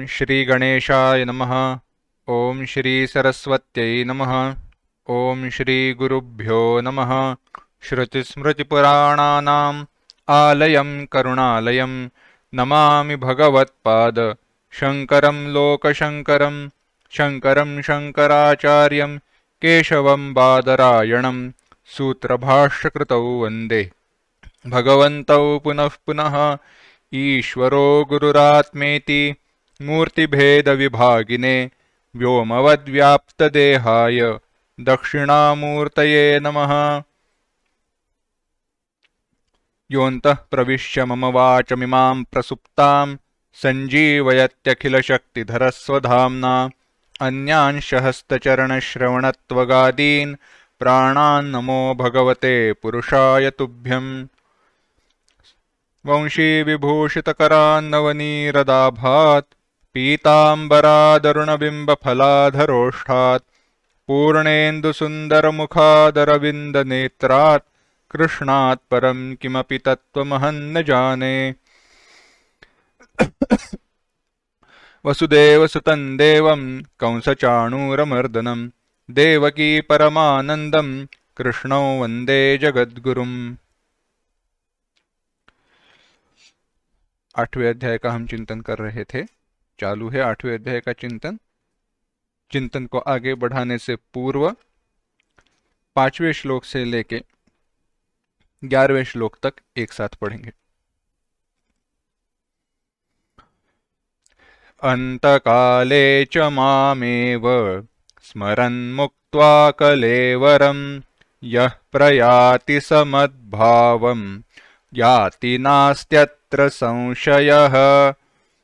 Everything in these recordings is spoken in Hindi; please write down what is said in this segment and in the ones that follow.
ओम श्री गणेशाय नमः। ओम श्री सरस्वत्यै नमः। ओम श्री गुरुभ्यो नमः। श्रुतिस्मृतिपुराणानाम् आलयं करुणालयं नमामि भगवत्पाद शङ्करं लोकशङ्करं। शङ्करं शङ्कराचार्यं केशवं बादरायणं सूत्रभाष्यकृतौ वन्दे भगवन्तौ पुनः पुनः। ईश्वरो गुरुरात्मेति मूर्तिभेदविभागिने व्योमवद्व्याप्तदेहाय दक्षिणामूर्तये नमः। योऽन्तः प्रविश्य मम वाचमिमां प्रसुप्तां सञ्जीवयत्यखिलशक्तिधरस्वधाम्ना अन्यांश हस्तचरणश्रवणत्वगादीन् प्राणान्नमो भगवते पुरुषाय तुभ्यम्। वंशी विभूषितकरान्नवनीरदाभात् पीताम्बरादरुणबिम्बफलाधरोष्ठात् पूर्णेन्दुसुन्दरमुखादरविन्दनेत्रात् कृष्णात् परं किमपि तत्त्वमहं न जाने। वसुदेवसुतं देवं कंसचाणूरमर्दनं देवकी परमानन्दं कृष्णौ वन्दे जगद्गुरुम्। 8वें अध्याय का हम चिंतन कर रहे थे। चालू है 8वें अध्याय का चिंतन। चिंतन को आगे बढ़ाने से पूर्व 5वें श्लोक से लेके 11वें श्लोक तक एक साथ पढ़ेंगे। अंतकाले च मामेव स्मरन् मुक्त्वा कलेवरं यः प्रयाति समद्भावं याति नास्त्यत्र संशयः।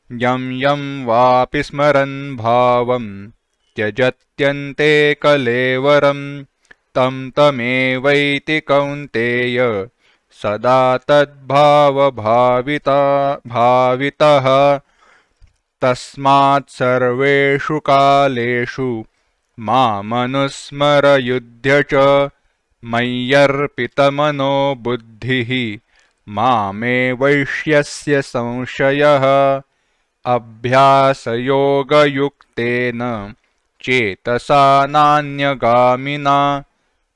यं यं वापि स्मरन् भावं त्यजत्यन्ते कलेवरं तं तमेवैति कौन्तेय सदा तद्भावभावितः। तस्मात् सर्वेषु कालेषु मामनुस्मरयुध्य च मय्यर्पितमनो बुद्धिः मामे वैष्यस्य संशयः। अभ्यासयोगयुक्तेन चेतसा नान्यगामिना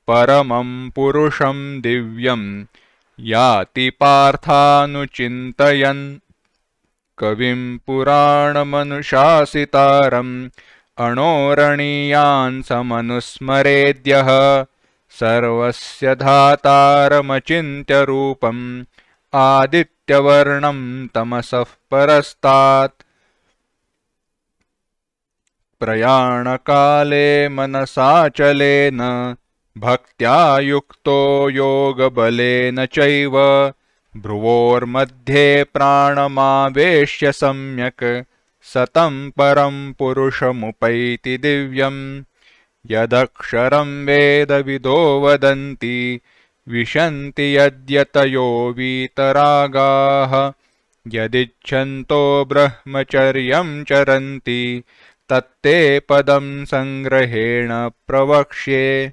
परमं पुरुषं दिव्यं याति पार्थानुचिन्तयन्। कविं पुराणमनुशासितारम् अणोरणीयान् समनुस्मरेद्यः सर्वस्य धातारमचिन्त्य रूपम् आदित्यवर्णं तमसः परस्तात्। प्रयाणकाले मनसाचलेन भक्त्या युक्तो योगबलेन चैव भ्रुवोर्मध्ये प्राणमावेश्य सम्यक् सतं परं पुरुषमुपैति दिव्यम्। यदक्षरं वेदविदो वदन्ति विशन्ति यद्यतयो वीतरागाः। यदिच्छन्तो ब्रह्मचर्यं चरन्ति तत्ते पदं संग्रहेण प्रवक्ष्ये।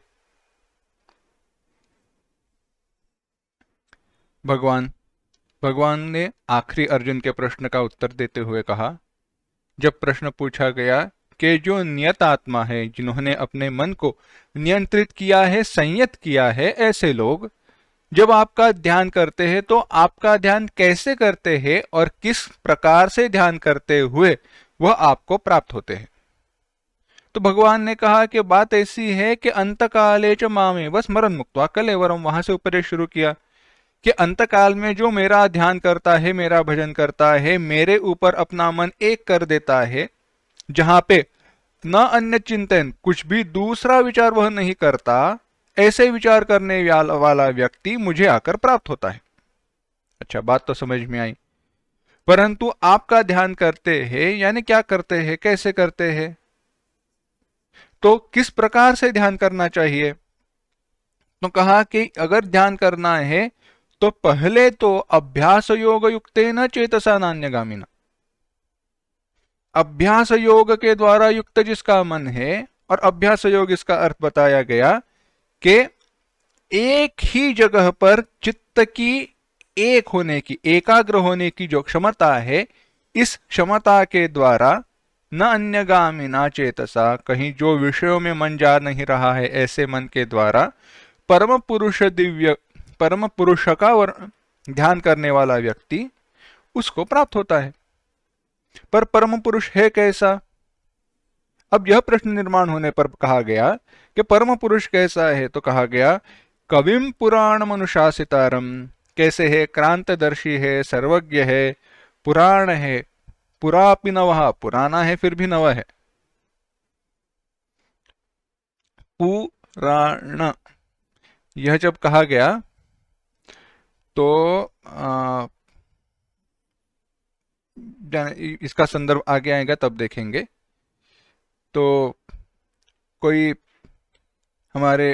भगवान ने आखिरी अर्जुन के प्रश्न का उत्तर देते हुए कहा, जब प्रश्न पूछा गया कि जो नियत आत्मा है, जिन्होंने अपने मन को नियंत्रित किया है, संयत किया है, ऐसे लोग जब आपका ध्यान करते हैं तो आपका ध्यान कैसे करते हैं और किस प्रकार से ध्यान करते हुए वह आपको प्राप्त होते हैं। तो भगवान ने कहा कि बात ऐसी है कि अंतकाले च मामेव स्मरन् मुक्त्वा कलेवरम, वहां से उपदेश शुरू किया कि अंतकाल में जो मेरा ध्यान करता है, मेरा भजन करता है, मेरे ऊपर अपना मन एक कर देता है, जहां पे न अन्य चिंतन, कुछ भी दूसरा विचार वह नहीं करता, ऐसे विचार करने वाला व्यक्ति मुझे आकर प्राप्त होता है। अच्छा, बात तो समझ में आई। परंतु आपका ध्यान करते हैं यानी क्या करते हैं, कैसे करते हैं, तो किस प्रकार से ध्यान करना चाहिए। तो कहा कि अगर ध्यान करना है तो पहले तो अभ्यास योग युक्तेन चेतसा नान्यगामिना, अभ्यास योग के द्वारा युक्त जिसका मन है, और अभ्यास योग इसका अर्थ बताया गया कि एक ही जगह पर चित्त की एक होने की, एकाग्र होने की जो क्षमता है, इस क्षमता के द्वारा न अन्यगामिना चेतसा, कहीं जो विषयों में मन जा नहीं रहा है ऐसे मन के द्वारा परम पुरुष का ध्यान करने वाला व्यक्ति उसको प्राप्त होता है। पर परम पुरुष है कैसा? अब यह प्रश्न निर्माण होने पर कहा गया कि परम पुरुष कैसा है, तो कहा गया कविम पुराण अनुशासितारम, कैसे है? क्रांतदर्शी है, सर्वज्ञ है, पुराण है, पुरापि नवः, पुराना है फिर भी नव है। पुराण, यह जब कहा गया तो इसका संदर्भ आगे आएगा तब देखेंगे। तो कोई हमारे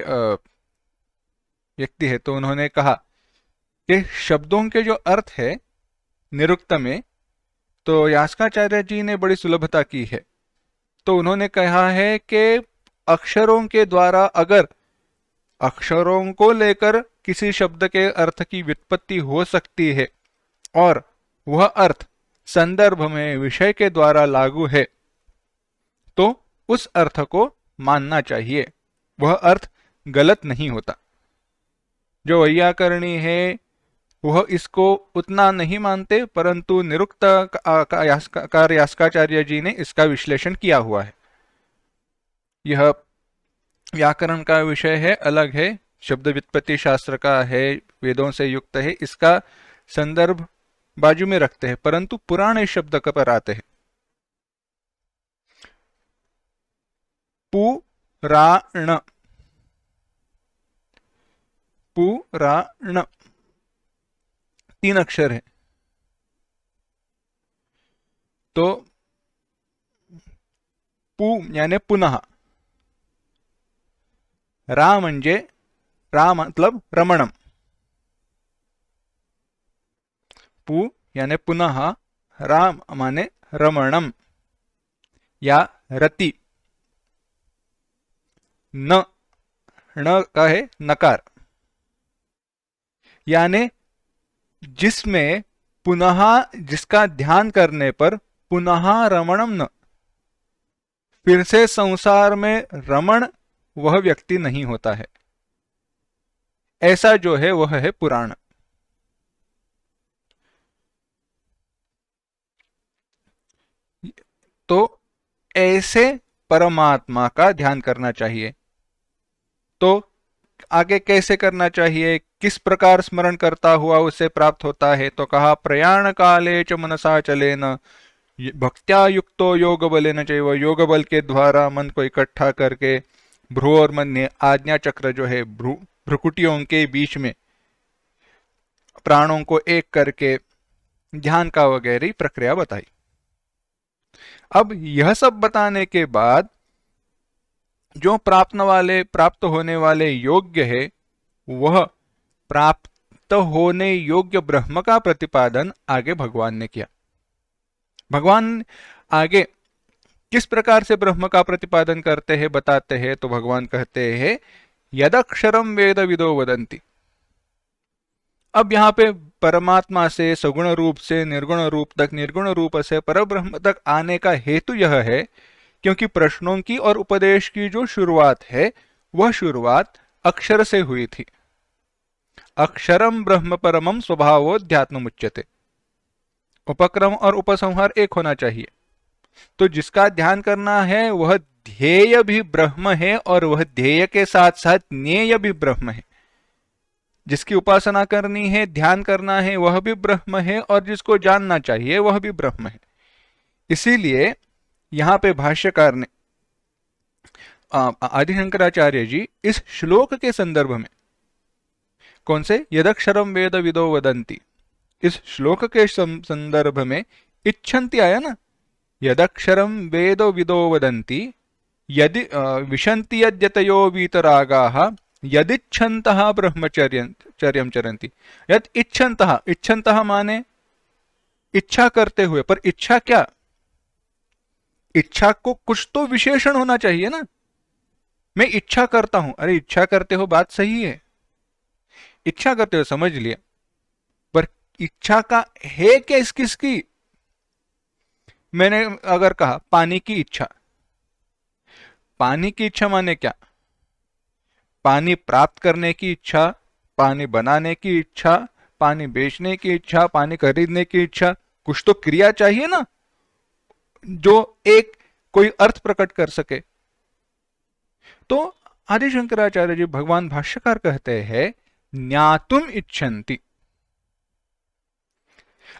व्यक्ति है तो उन्होंने कहा कि शब्दों के जो अर्थ है निरुक्त में, तो यास्काचार्य जी ने बड़ी सुलभता की है। तो उन्होंने कहा है कि अक्षरों के द्वारा अगर अक्षरों को लेकर किसी शब्द के अर्थ की व्युत्पत्ति हो सकती है और वह अर्थ संदर्भ में विषय के द्वारा लागू है, तो उस अर्थ को मानना चाहिए, वह अर्थ गलत नहीं होता। जो वैयाकरणी है वह इसको उतना नहीं मानते, परंतु निरुक्त यास्काचार्य जी ने इसका विश्लेषण किया हुआ है। यह व्याकरण का विषय है, अलग है, शब्द व्युत्पत्ति शास्त्र का है, वेदों से युक्त है, इसका संदर्भ बाजू में रखते हैं, परंतु पुराण इस शब्द पर आते हैं। पुराण, पुराण 3 अक्षर है। तो पु यानी पुनः, रा म्हणजे रा मतलब रमणम, पु यानी पुनः, राम माने रमणम या रति। न, ण का है नकार, यानी जिसमें पुनः, जिसका ध्यान करने पर पुनः रमणम न, फिर से संसार में रमण वह व्यक्ति नहीं होता है, ऐसा जो है वह है पुराण। तो ऐसे परमात्मा का ध्यान करना चाहिए। तो आगे कैसे करना चाहिए, किस प्रकार स्मरण करता हुआ उसे प्राप्त होता है? तो कहा प्रयाण काले च मनसा चलेन भक्त्या युक्तो योग बलेन चैव, योग बल के द्वारा मन को इकट्ठा करके भ्रू और मन्य आज्ञा चक्र जो है भ्रुकुटियों के बीच में प्राणों को एक करके ध्यान का वगैरह प्रक्रिया बताई। अब यह सब बताने के बाद जो प्राप्त होने वाले योग्य है, वह प्राप्त होने योग्य ब्रह्म का प्रतिपादन आगे भगवान ने किया। भगवान आगे किस प्रकार से ब्रह्म का प्रतिपादन करते हैं, बताते हैं। तो भगवान कहते हैं यदक्षरम वेद विदो वदंती। अब यहाँ पे परमात्मा से सगुण रूप से निर्गुण रूप तक, निर्गुण रूप से परब्रह्म तक आने का हेतु यह है क्योंकि प्रश्नों की और उपदेश की जो शुरुआत है वह शुरुआत अक्षर से हुई थी। अक्षरम ब्रह्म परमम स्वभावोध्यात्म उच्यते। उपक्रम और उपसंहार एक होना चाहिए। तो जिसका ध्यान करना है वह ध्येय भी ब्रह्म है और वह ध्येय के साथ साथ ज्ञेय भी ब्रह्म है। जिसकी उपासना करनी है, ध्यान करना है, वह भी ब्रह्म है और जिसको जानना चाहिए वह भी ब्रह्म है। इसीलिए यहां पे भाष्यकार ने आदि शंकराचार्य जी इस श्लोक के संदर्भ में, कौन से, यदक्षरम वेद विदो वदंती, इस श्लोक के संदर्भ में इच्छन्ति आया ना, यदक्षरम वेद विदो वदंती यदि विशन्ति यद्यतयो वीतरागाः यदिच्छन्तः ब्रह्मचर्यं चरन्ति। यद इच्छन्तः, इच्छन्तः माने इच्छा करते हुए, पर इच्छा क्या, इच्छा को कुछ तो विशेषण होना चाहिए ना। मैं इच्छा करता हूं, अरे इच्छा करते हो बात सही है, इच्छा करते हो समझ लिया, पर इच्छा का है क्या किसकी? मैंने अगर कहा पानी की इच्छा, पानी की इच्छा माने क्या? पानी प्राप्त करने की इच्छा, पानी बनाने की इच्छा, पानी बेचने की इच्छा, पानी खरीदने की इच्छा। कुछ तो क्रिया चाहिए ना जो एक कोई अर्थ प्रकट कर सके। तो आदि शंकराचार्य जी भगवान भाष्यकार कहते हैं ज्ञातुम इच्छन्ति।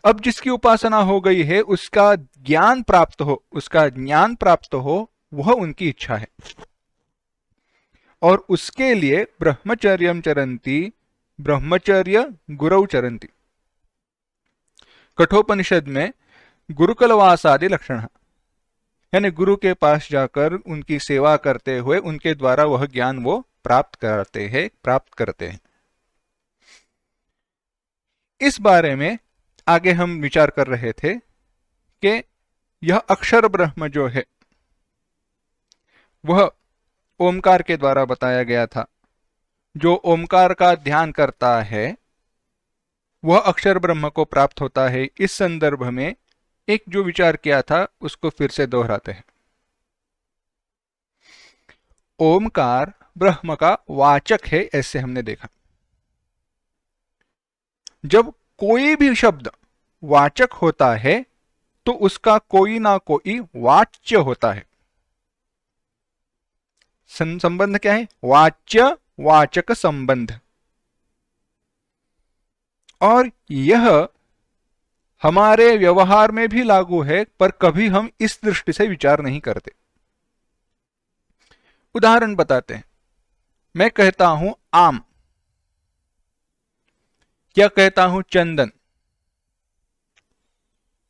अब जिसकी उपासना हो गई है उसका ज्ञान प्राप्त हो, उसका ज्ञान प्राप्त हो, वह उनकी इच्छा है। और उसके लिए ब्रह्मचर्यम चरंती, ब्रह्मचर्य गुरौ चरंती। कठोपनिषद में गुरुकुलवासादि लक्षण, यानी गुरु के पास जाकर उनकी सेवा करते हुए उनके द्वारा वह ज्ञान वो प्राप्त करते हैं। इस बारे में आगे हम विचार कर रहे थे कि यह अक्षर ब्रह्म जो है वह ओमकार के द्वारा बताया गया था। जो ओमकार का ध्यान करता है वह अक्षर ब्रह्म को प्राप्त होता है। इस संदर्भ में एक जो विचार किया था उसको फिर से दोहराते हैं। ओमकार ब्रह्म का वाचक है, ऐसे हमने देखा। जब कोई भी शब्द वाचक होता है तो उसका कोई ना कोई वाच्य होता है। संबंध क्या है? वाच्य वाचक संबंध। और यह हमारे व्यवहार में भी लागू है, पर कभी हम इस दृष्टि से विचार नहीं करते। उदाहरण बताते हैं। मैं कहता हूं आम, या कहता हूं चंदन,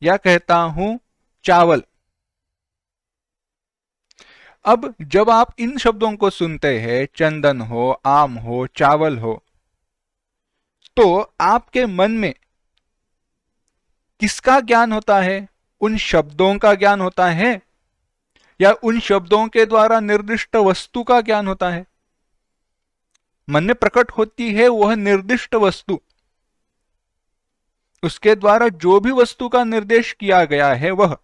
या कहता हूं चावल। अब जब आप इन शब्दों को सुनते हैं, चंदन हो, आम हो, चावल हो, तो आपके मन में किसका ज्ञान होता है? उन शब्दों का ज्ञान होता है या उन शब्दों के द्वारा निर्दिष्ट वस्तु का ज्ञान होता है? मन में प्रकट होती है वह निर्दिष्ट वस्तु, उसके द्वारा जो भी वस्तु का निर्देश किया गया है वह।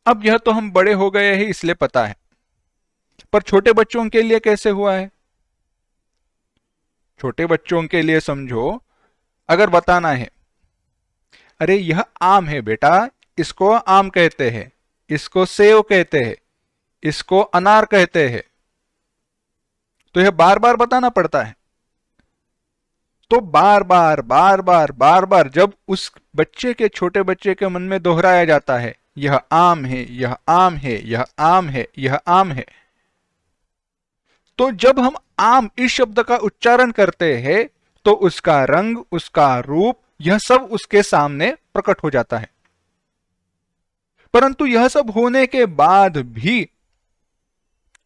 अब यह तो हम बड़े हो गए हैं इसलिए पता है, पर छोटे बच्चों के लिए कैसे हुआ है? छोटे बच्चों के लिए समझो, अगर बताना है अरे यह आम है बेटा, इसको आम कहते हैं, इसको सेव कहते हैं, इसको अनार कहते हैं, तो यह बार बार बताना पड़ता है। तो बार बार बार बार बार बार जब उस बच्चे के, छोटे बच्चे के मन में दोहराया जाता है यह आम है, यह आम है, यह आम है, यह आम है, तो जब हम आम इस शब्द का उच्चारण करते हैं तो उसका रंग, उसका रूप, यह सब उसके सामने प्रकट हो जाता है। परंतु यह सब होने के बाद भी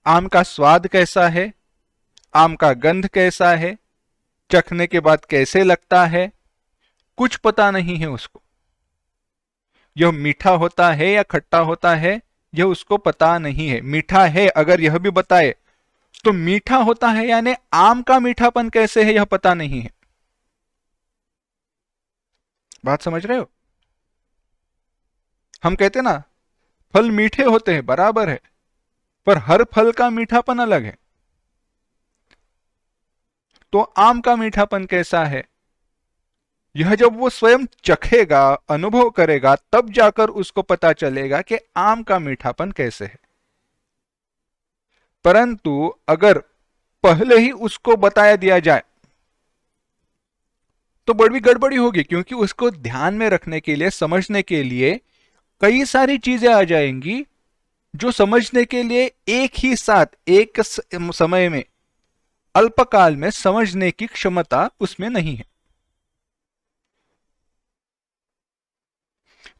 आम का स्वाद कैसा है, आम का गंध कैसा है, चखने के बाद कैसे लगता है, कुछ पता नहीं है उसको। यह मीठा होता है या खट्टा होता है यह उसको पता नहीं है। मीठा है अगर यह भी बताए तो मीठा होता है, यानी आम का मीठापन कैसे है यह पता नहीं है। बात समझ रहे हो? हम कहते ना फल मीठे होते हैं, बराबर है, पर हर फल का मीठापन अलग है। तो आम का मीठापन कैसा है यह जब वो स्वयं चखेगा, अनुभव करेगा, तब जाकर उसको पता चलेगा कि आम का मीठापन कैसे है। परंतु अगर पहले ही उसको बताया दिया जाए तो बड़ी गड़बड़ी होगी, क्योंकि उसको ध्यान में रखने के लिए, समझने के लिए कई सारी चीजें आ जाएंगी जो समझने के लिए एक ही साथ, एक समय में, अल्पकाल में समझने की क्षमता उसमें नहीं है।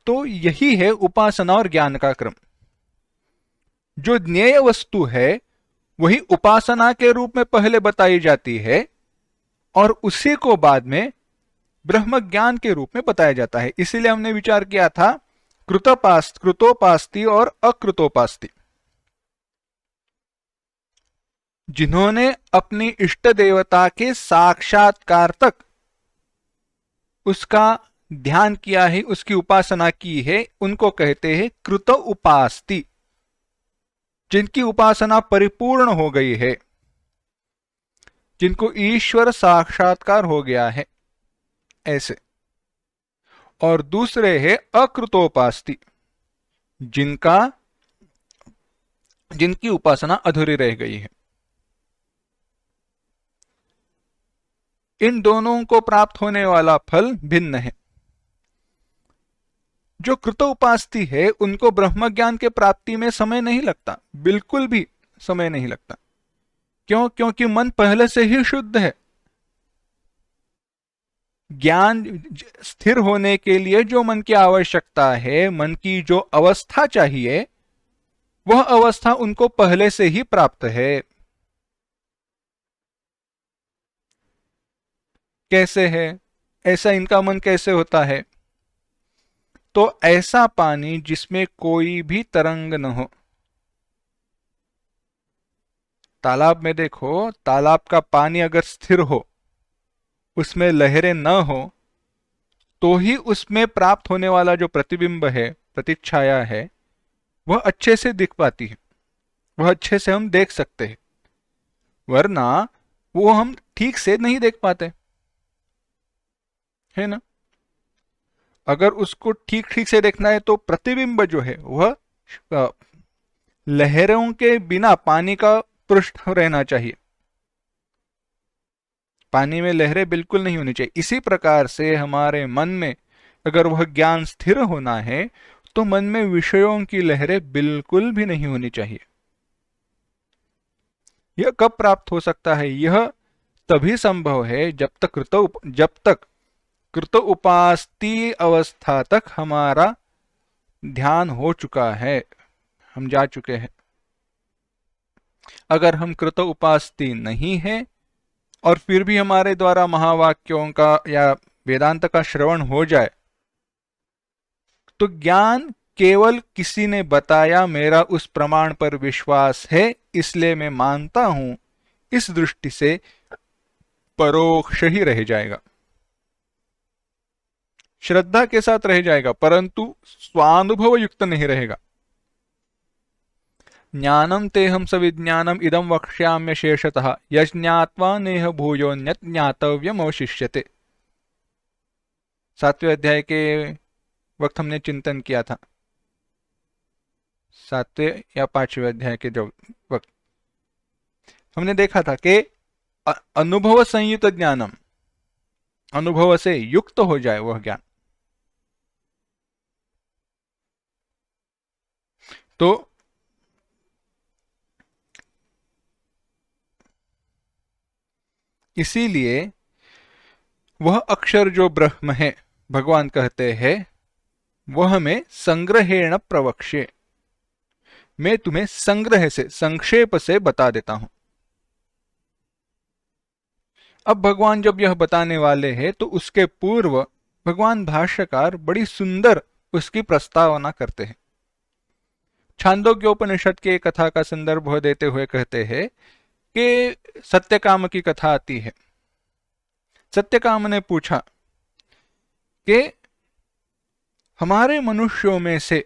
तो यही है उपासना और ज्ञान का क्रम। जो ज्ञेय वस्तु है वही उपासना के रूप में पहले बताई जाती है और उसी को बाद में ब्रह्म ज्ञान के रूप में बताया जाता है। इसीलिए हमने विचार किया था कृतोपास्ति और अकृतोपास्ति। जिन्होंने अपनी इष्ट देवता के साक्षात्कार तक उसका ध्यान किया है, उसकी उपासना की है, उनको कहते हैं कृत उपास्ति, जिनकी उपासना परिपूर्ण हो गई है, जिनको ईश्वर साक्षात्कार हो गया है, ऐसे। और दूसरे है अकृतोपास्ति, जिनकी उपासना अधूरी रह गई है। इन दोनों को प्राप्त होने वाला फल भिन्न है। जो कृतोपास्ति है उनको ब्रह्म ज्ञान के प्राप्ति में समय नहीं लगता, बिल्कुल भी समय नहीं लगता। क्यों? क्योंकि मन पहले से ही शुद्ध है। ज्ञान स्थिर होने के लिए जो मन की आवश्यकता है, मन की जो अवस्था चाहिए, वह अवस्था उनको पहले से ही प्राप्त है। कैसे है ऐसा? इनका मन कैसे होता है? तो ऐसा पानी जिसमें कोई भी तरंग न हो। तालाब में देखो, तालाब का पानी अगर स्थिर हो, उसमें लहरें न हो, तो ही उसमें प्राप्त होने वाला जो प्रतिबिंब है, प्रतिच्छाया है, वह अच्छे से दिख पाती है, वह अच्छे से हम देख सकते हैं। वरना वो हम ठीक से नहीं देख पाते, है ना। अगर उसको ठीक ठीक से देखना है तो प्रतिबिंब जो है वह लहरों के बिना पानी का पृष्ठ रहना चाहिए, पानी में लहरें बिल्कुल नहीं होनी चाहिए। इसी प्रकार से हमारे मन में अगर वह ज्ञान स्थिर होना है तो मन में विषयों की लहरें बिल्कुल भी नहीं होनी चाहिए। यह कब प्राप्त हो सकता है? यह तभी संभव है जब तक कृत उपास्ति अवस्था तक हमारा ध्यान हो चुका है, हम जा चुके हैं। अगर हम कृत उपास्ति नहीं है और फिर भी हमारे द्वारा महावाक्यों का या वेदांत का श्रवण हो जाए, तो ज्ञान केवल किसी ने बताया, मेरा उस प्रमाण पर विश्वास है इसलिए मैं मानता हूं, इस दृष्टि से परोक्ष ही रह जाएगा, श्रद्धा के साथ रह जाएगा, परंतु स्वानुभव युक्त नहीं रहेगा। ज्ञानम तेहम सविज्ञानम इदम वक्ष्याम्य शेषतः यज्ञात्वा नेह भूयोन्यत ज्ञातव्यम अवशिष्यते। 7वें अध्याय के वक्त हमने चिंतन किया था, 7वें या 5वें अध्याय के जो वक्त हमने देखा था कि अनुभव संयुक्त ज्ञानम, अनुभव से युक्त हो जाए वह ज्ञान, तो इसीलिए वह अक्षर जो ब्रह्म है, भगवान कहते हैं, वह मैं संग्रहेण प्रवक्ष्ये, मैं तुम्हें संग्रह से, संक्षेप से बता देता हूं। अब भगवान जब यह बताने वाले हैं तो उसके पूर्व भगवान भाष्यकार बड़ी सुंदर उसकी प्रस्तावना करते हैं। छांदोग्योपनिषद के कथा का संदर्भ देते हुए कहते हैं कि सत्यकाम की कथा आती है। सत्यकाम ने पूछा कि हमारे मनुष्यों में से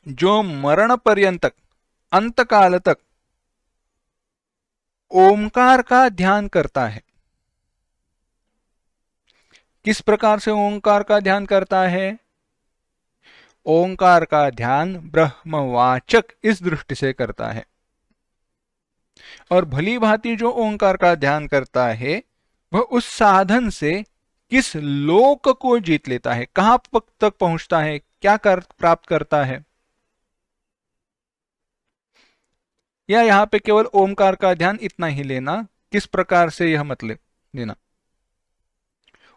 जो मरण पर्यंत अंतकाल तक ओंकार का ध्यान करता है, किस प्रकार से ओंकार का ध्यान करता है? ओंकार का ध्यान ब्रह्मवाचक इस दृष्टि से करता है। और भली भांति जो ओंकार का ध्यान करता है वह उस साधन से किस लोक को जीत लेता है, कहां तक पहुंचता है, क्या प्राप्त करता है। या यहां पे केवल ओंकार का ध्यान इतना ही लेना, किस प्रकार से यह मतलब लेना,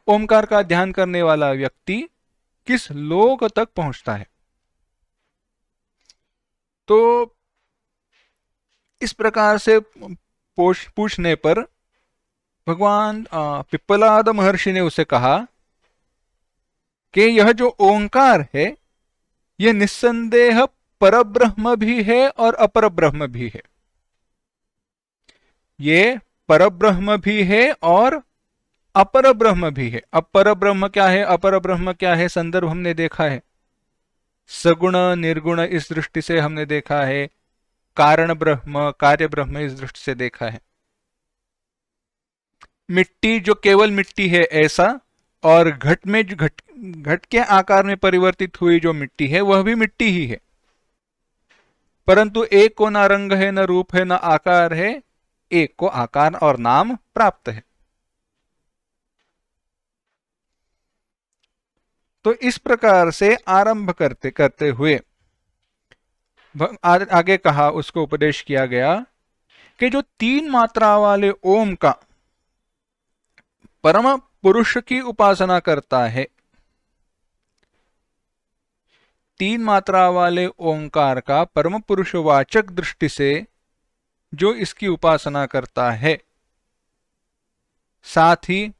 ओंकार का ध्यान करने वाला व्यक्ति किस लोक तक पहुंचता है। तो इस प्रकार से पूछने पर भगवान पिप्पलाद महर्षि ने उसे कहा कि यह जो ओंकार है यह निस्संदेह परब्रह्म भी है और अपरब्रह्म भी है। ये परब्रह्म भी है और अपर ब्रह्म भी है। अपर ब्रह्म क्या है? अपर ब्रह्म क्या है? संदर्भ हमने देखा है, सगुण निर्गुण इस दृष्टि से हमने देखा है, कारण ब्रह्म कार्य ब्रह्म इस दृष्टि से देखा है। मिट्टी जो केवल मिट्टी है ऐसा, और घट में जो घट के आकार में परिवर्तित हुई जो मिट्टी है वह भी मिट्टी ही है, परंतु एक को ना रंग है, न रूप है, न आकार है, एक को आकार और नाम प्राप्त है। तो इस प्रकार से आरंभ करते करते हुए आगे कहा, उसको उपदेश किया गया कि जो तीन मात्रा वाले ओम का परम पुरुष की उपासना करता है, तीन मात्रा वाले ओंकार का परम पुरुष वाचक दृष्टि से जो इसकी उपासना करता है, साथ ही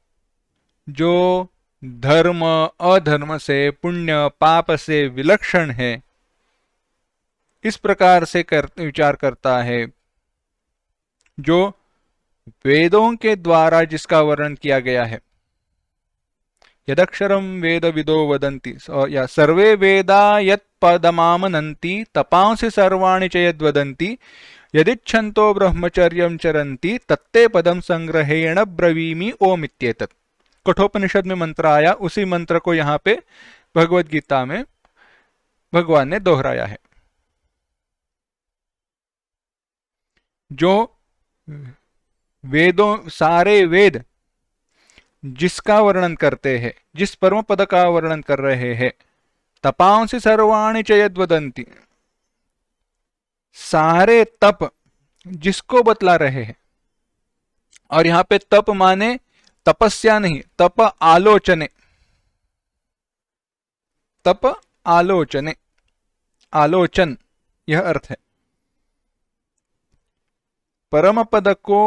जो धर्म अधर्म से, पुण्य पाप से विलक्षण है, इस प्रकार से विचार करता है, जो वेदों के द्वारा जिसका वर्णन किया गया है, यदक्षरम वेद विदो वदन्ति, या सर्वे वेदा यत् पदमामनन्ति तपांसि सर्वाणि च यद्वदन्ति यदिच्छन्तो ब्रह्मचर्यं चरन्ति तत्ते पदम संग्रहेण ब्रवीमि ओम इत्येतत्। कठोपनिषद में मंत्र आया, उसी मंत्र को यहाँ पे भगवत गीता में भगवान ने दोहराया है। जो वेदों, सारे वेद जिसका वर्णन करते हैं, जिस परम पद का वर्णन कर रहे हैं, तपांसि सर्वाणि च यद्वदन्ति, सारे तप जिसको बतला रहे हैं, और यहां पे तप माने तपस्या नहीं, तप आलोचने, तप आलोचने, आलोचन यह अर्थ है। परम पद को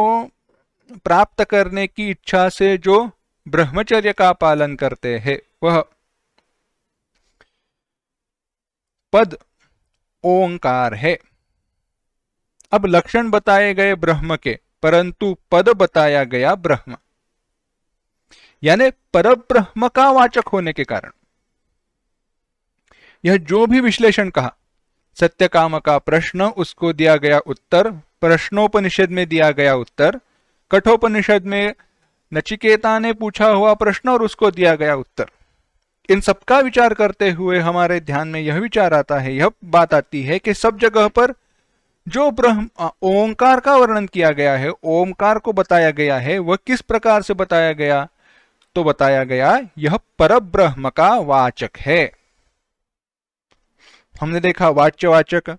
प्राप्त करने की इच्छा से जो ब्रह्मचर्य का पालन करते हैं, वह पद ओंकार है। अब लक्षण बताए गए ब्रह्म के, परंतु पद बताया गया ब्रह्म, यानी परब्रह्म का वाचक होने के कारण यह जो भी विश्लेषण कहा, सत्यकाम का प्रश्न, उसको दिया गया उत्तर, प्रश्नोपनिषद में दिया गया उत्तर, कठोपनिषद में नचिकेता ने पूछा हुआ प्रश्न और उसको दिया गया उत्तर, इन सबका विचार करते हुए हमारे ध्यान में यह विचार आता है, यह बात आती है कि सब जगह पर जो ब्रह्म ओंकार का वर्णन किया गया है, ओंकार को बताया गया है, वह किस प्रकार से बताया गया? तो बताया गया यह परब्रह्म का वाचक है। हमने देखा वाच्यवाचक,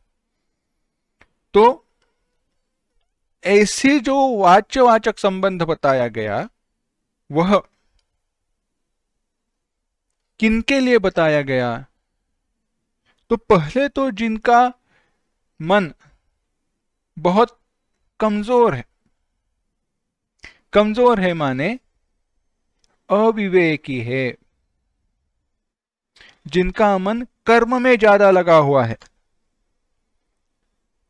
तो ऐसी जो वाच्यवाचक संबंध बताया गया वह किनके लिए बताया गया? तो पहले तो जिनका मन बहुत कमजोर है, कमजोर है माने अविवेकी है, जिनका मन कर्म में ज्यादा लगा हुआ है,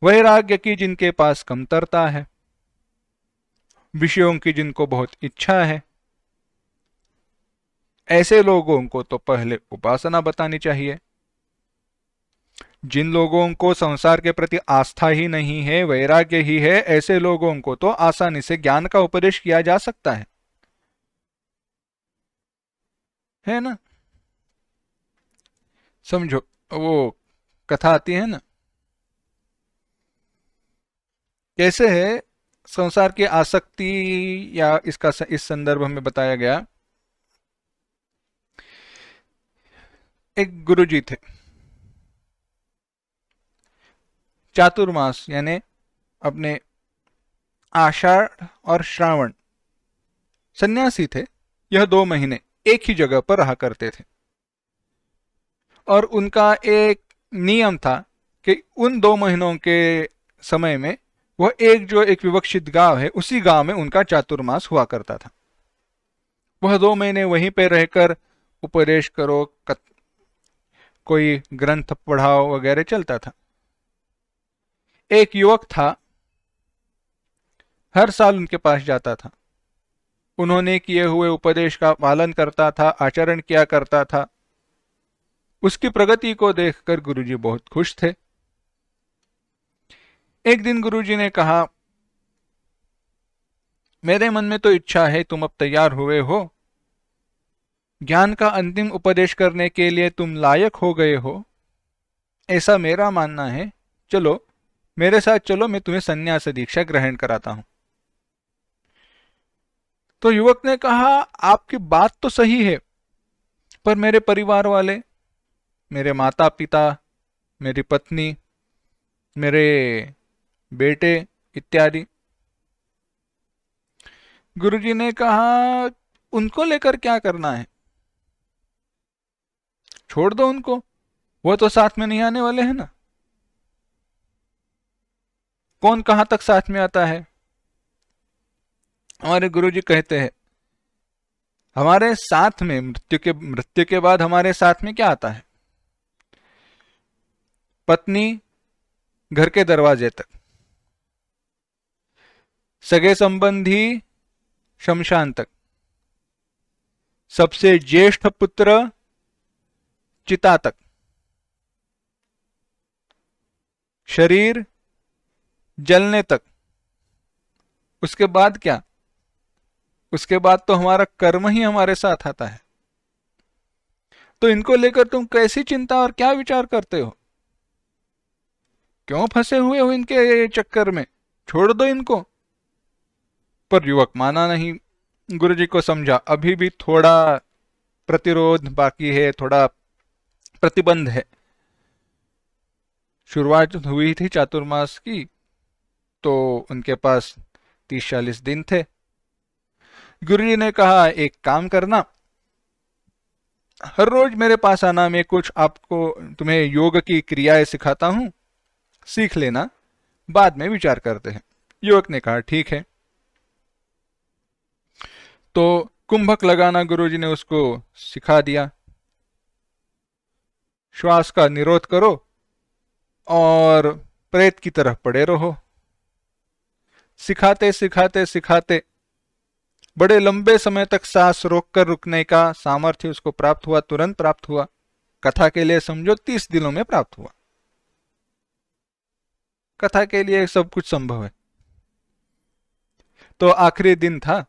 वैराग्य की जिनके पास कमतरता है, विषयों की जिनको बहुत इच्छा है, ऐसे लोगों को तो पहले उपासना बतानी चाहिए। जिन लोगों को संसार के प्रति आस्था ही नहीं है, वैराग्य ही है, ऐसे लोगों को तो आसानी से ज्ञान का उपदेश किया जा सकता है ना? समझो, वो कथा आती है ना, कैसे है संसार की आसक्ति, या इसका इस संदर्भ में बताया गया, एक गुरुजी थे, चातुर्मास यानी अपने आषाढ़ और श्रावण सन्यासी थे, यह 2 महीने एक ही जगह पर रहा करते थे, और उनका एक नियम था कि उन 2 महीनों के समय में वह एक विवक्षित गांव है, उसी गांव में उनका चातुर्मास हुआ करता था। वह 2 महीने वहीं पे रहकर उपदेश करो, कोई ग्रंथ पढ़ाओ वगैरह चलता था। एक युवक था, हर साल उनके पास जाता था, उन्होंने किए हुए उपदेश का पालन करता था, आचरण किया करता था। उसकी प्रगति को देखकर गुरुजी बहुत खुश थे। एक दिन गुरुजी ने कहा, मेरे मन में तो इच्छा है, तुम अब तैयार हुए हो, ज्ञान का अंतिम उपदेश करने के लिए तुम लायक हो गए हो, ऐसा मेरा मानना है। चलो मेरे साथ चलो, मैं तुम्हें संन्यास दीक्षा ग्रहण कराता हूं। तो युवक ने कहा, आपकी बात तो सही है, पर मेरे परिवार वाले, मेरे माता पिता, मेरी पत्नी, मेरे बेटे इत्यादि। गुरुजी ने कहा, उनको लेकर क्या करना है, छोड़ दो उनको, वो तो साथ में नहीं आने वाले हैं ना। कौन कहां तक साथ में आता है। हमारे गुरुजी कहते हैं, हमारे साथ में मृत्यु के बाद हमारे साथ में क्या आता है, पत्नी घर के दरवाजे तक, सगे संबंधी शमशान तक, सबसे ज्येष्ठ पुत्र चिता तक, शरीर जलने तक। उसके बाद क्या, उसके बाद तो हमारा कर्म ही हमारे साथ आता है। तो इनको लेकर तुम कैसी चिंता और क्या विचार करते हो, क्यों फंसे हुए हो इनके चक्कर में, छोड़ दो इनको। पर युवक माना नहीं। गुरुजी को समझा अभी भी थोड़ा प्रतिरोध बाकी है, थोड़ा प्रतिबंध है। शुरुआत हुई थी चातुर्मास की, तो उनके पास 30-40 दिन थे। गुरुजी ने कहा, एक काम करना, हर रोज मेरे पास आना, मैं कुछ आपको तुम्हें योग की क्रियाएं सिखाता हूं, सीख लेना, बाद में विचार करते हैं। युवक ने कहा, ठीक है। तो कुंभक लगाना गुरुजी ने उसको सिखा दिया। श्वास का निरोध करो और प्रेत की तरह पड़े रहो। सिखाते सिखाते सिखाते बड़े लंबे समय तक सांस रोककर रुकने का सामर्थ्य उसको प्राप्त हुआ, तुरंत प्राप्त हुआ। कथा के लिए समझो 30 दिनों में प्राप्त हुआ। कथा के लिए सब कुछ संभव है। तो आखिरी दिन था,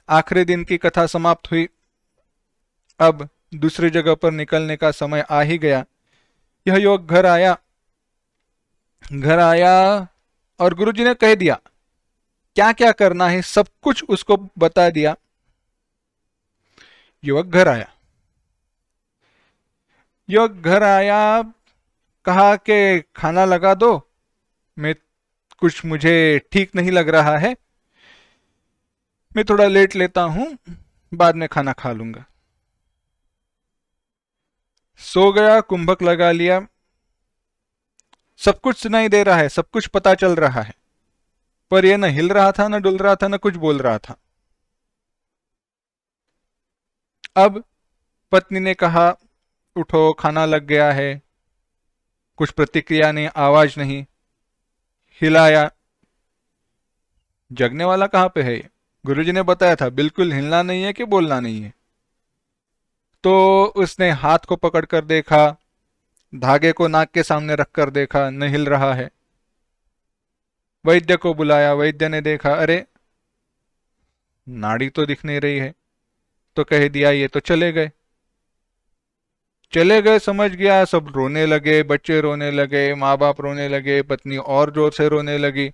आखिरी दिन की कथा समाप्त हुई। अब दूसरी जगह पर निकलने का समय आ ही गया। यह युवक घर आया और गुरुजी ने कह दिया क्या क्या करना है, सब कुछ उसको बता दिया। युवक घर आया। कहा कि खाना लगा दो, मैं कुछ मुझे ठीक नहीं लग रहा है, मैं थोड़ा लेट लेता हूं, बाद में खाना खा लूंगा। सो गया, कुंभक लगा लिया। सब कुछ सुनाई दे रहा है, सब कुछ पता चल रहा है, पर यह न हिल रहा था, न डुल रहा था, न कुछ बोल रहा था। अब पत्नी ने कहा, उठो, खाना लग गया है। कुछ प्रतिक्रिया नहीं, आवाज नहीं। हिलाया, जगने वाला कहां पे है। गुरुजी ने बताया था बिल्कुल हिलना नहीं है कि बोलना नहीं है। तो उसने हाथ को पकड़कर देखा, धागे को नाक के सामने रखकर देखा, न हिल रहा है। वैद्य को बुलाया, वैद्य ने देखा, अरे नाड़ी तो दिख नहीं रही है। तो कह दिया ये तो चले गए। समझ गया, सब रोने लगे, बच्चे रोने लगे, माँ बाप रोने लगे, पत्नी और जोर से रोने लगी।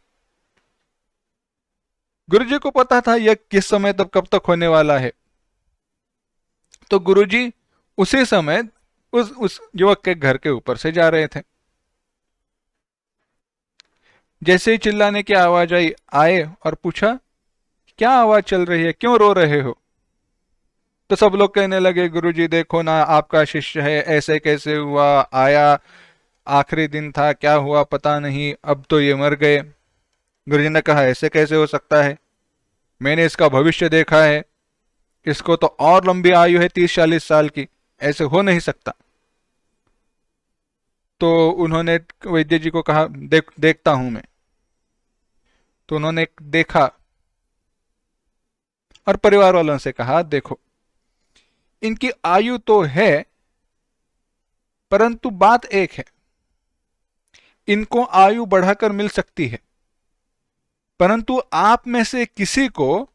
गुरुजी को पता था यह किस समय तक कब तक होने वाला है। तो गुरुजी उसी समय उस युवक के घर के ऊपर से जा रहे थे। जैसे ही चिल्लाने की आवाज आई, आए और पूछा क्या आवाज चल रही है, क्यों रो रहे हो। तो सब लोग कहने लगे, गुरुजी देखो ना, आपका शिष्य है, ऐसे कैसे हुआ, आया, आखिरी दिन था, क्या हुआ पता नहीं, अब तो ये मर गए। गुरुजी ने कहा, ऐसे कैसे हो सकता है, मैंने इसका भविष्य देखा है, इसको तो और लंबी आयु है, 30-40 साल की, ऐसे हो नहीं सकता। तो उन्होंने वैद्य जी को कहा, देखता हूं मैं। तो उन्होंने देखा, और परिवार वालों से कहा, देखो इनकी आयु तो है, परंतु बात एक है, इनको आयु बढ़ाकर मिल सकती है, परंतु आप में से किसी को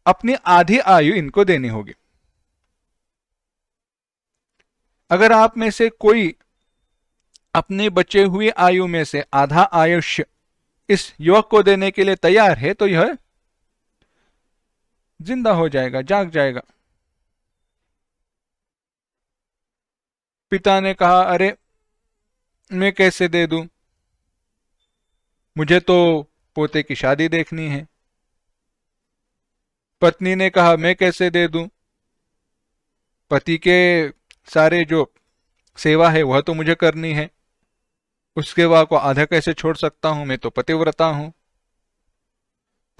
अपनी आधी आयु इनको देनी होगी। अगर आप में से कोई अपने बचे हुए आयु में से आधा आयुष्य इस युवक को देने के लिए तैयार है तो यह जिंदा हो जाएगा, जाग जाएगा। पिता ने कहा, अरे मैं कैसे दे दूं, मुझे तो पोते की शादी देखनी है। पत्नी ने कहा, मैं कैसे दे दूं, पति के सारे जो सेवा है वह तो मुझे करनी है, उसके बाद को आधा कैसे छोड़ सकता हूं, मैं तो पतिव्रता हूं।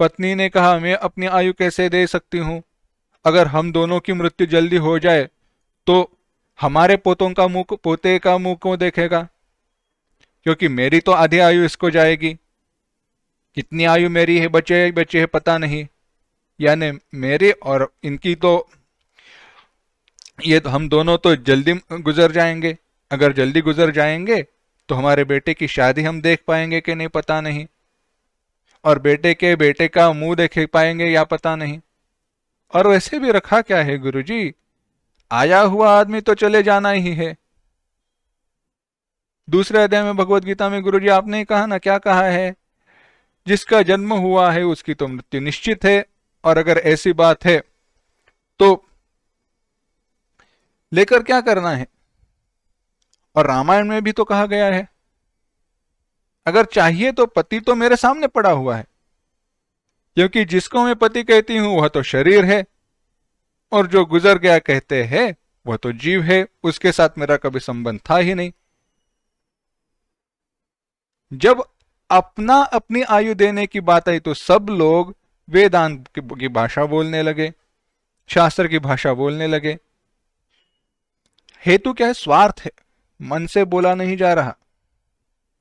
पत्नी ने कहा, मैं अपनी आयु कैसे दे सकती हूं, अगर हम दोनों की मृत्यु जल्दी हो जाए तो हमारे पोते का मुंह कौन देखेगा, क्योंकि मेरी तो आधी आयु इसको जाएगी। कितनी आयु मेरी है, बचे बचे है पता नहीं, यानी मेरी और इनकी तो ये तो हम दोनों तो जल्दी गुजर जाएंगे। अगर जल्दी गुजर जाएंगे तो हमारे बेटे की शादी हम देख पाएंगे कि नहीं पता नहीं, और बेटे का मुंह देख पाएंगे या पता नहीं। और वैसे भी रखा क्या है गुरुजी, आया हुआ आदमी तो चले जाना ही है। दूसरे अध्याय में भगवत गीता में गुरुजी आपने ही कहा ना, क्या कहा है, जिसका जन्म हुआ है उसकी तो मृत्यु निश्चित है, और अगर ऐसी बात है तो लेकर क्या करना है। और रामायण में भी तो कहा गया है, अगर चाहिए तो पति तो मेरे सामने पड़ा हुआ है, क्योंकि जिसको मैं पति कहती हूं वह तो शरीर है, और जो गुजर गया कहते हैं वह तो जीव है, उसके साथ मेरा कभी संबंध था ही नहीं। जब अपनी आयु देने की बात आई तो सब लोग वेदांत की भाषा बोलने लगे, शास्त्र की भाषा बोलने लगे। हेतु क्या है, स्वार्थ है, मन से बोला नहीं जा रहा,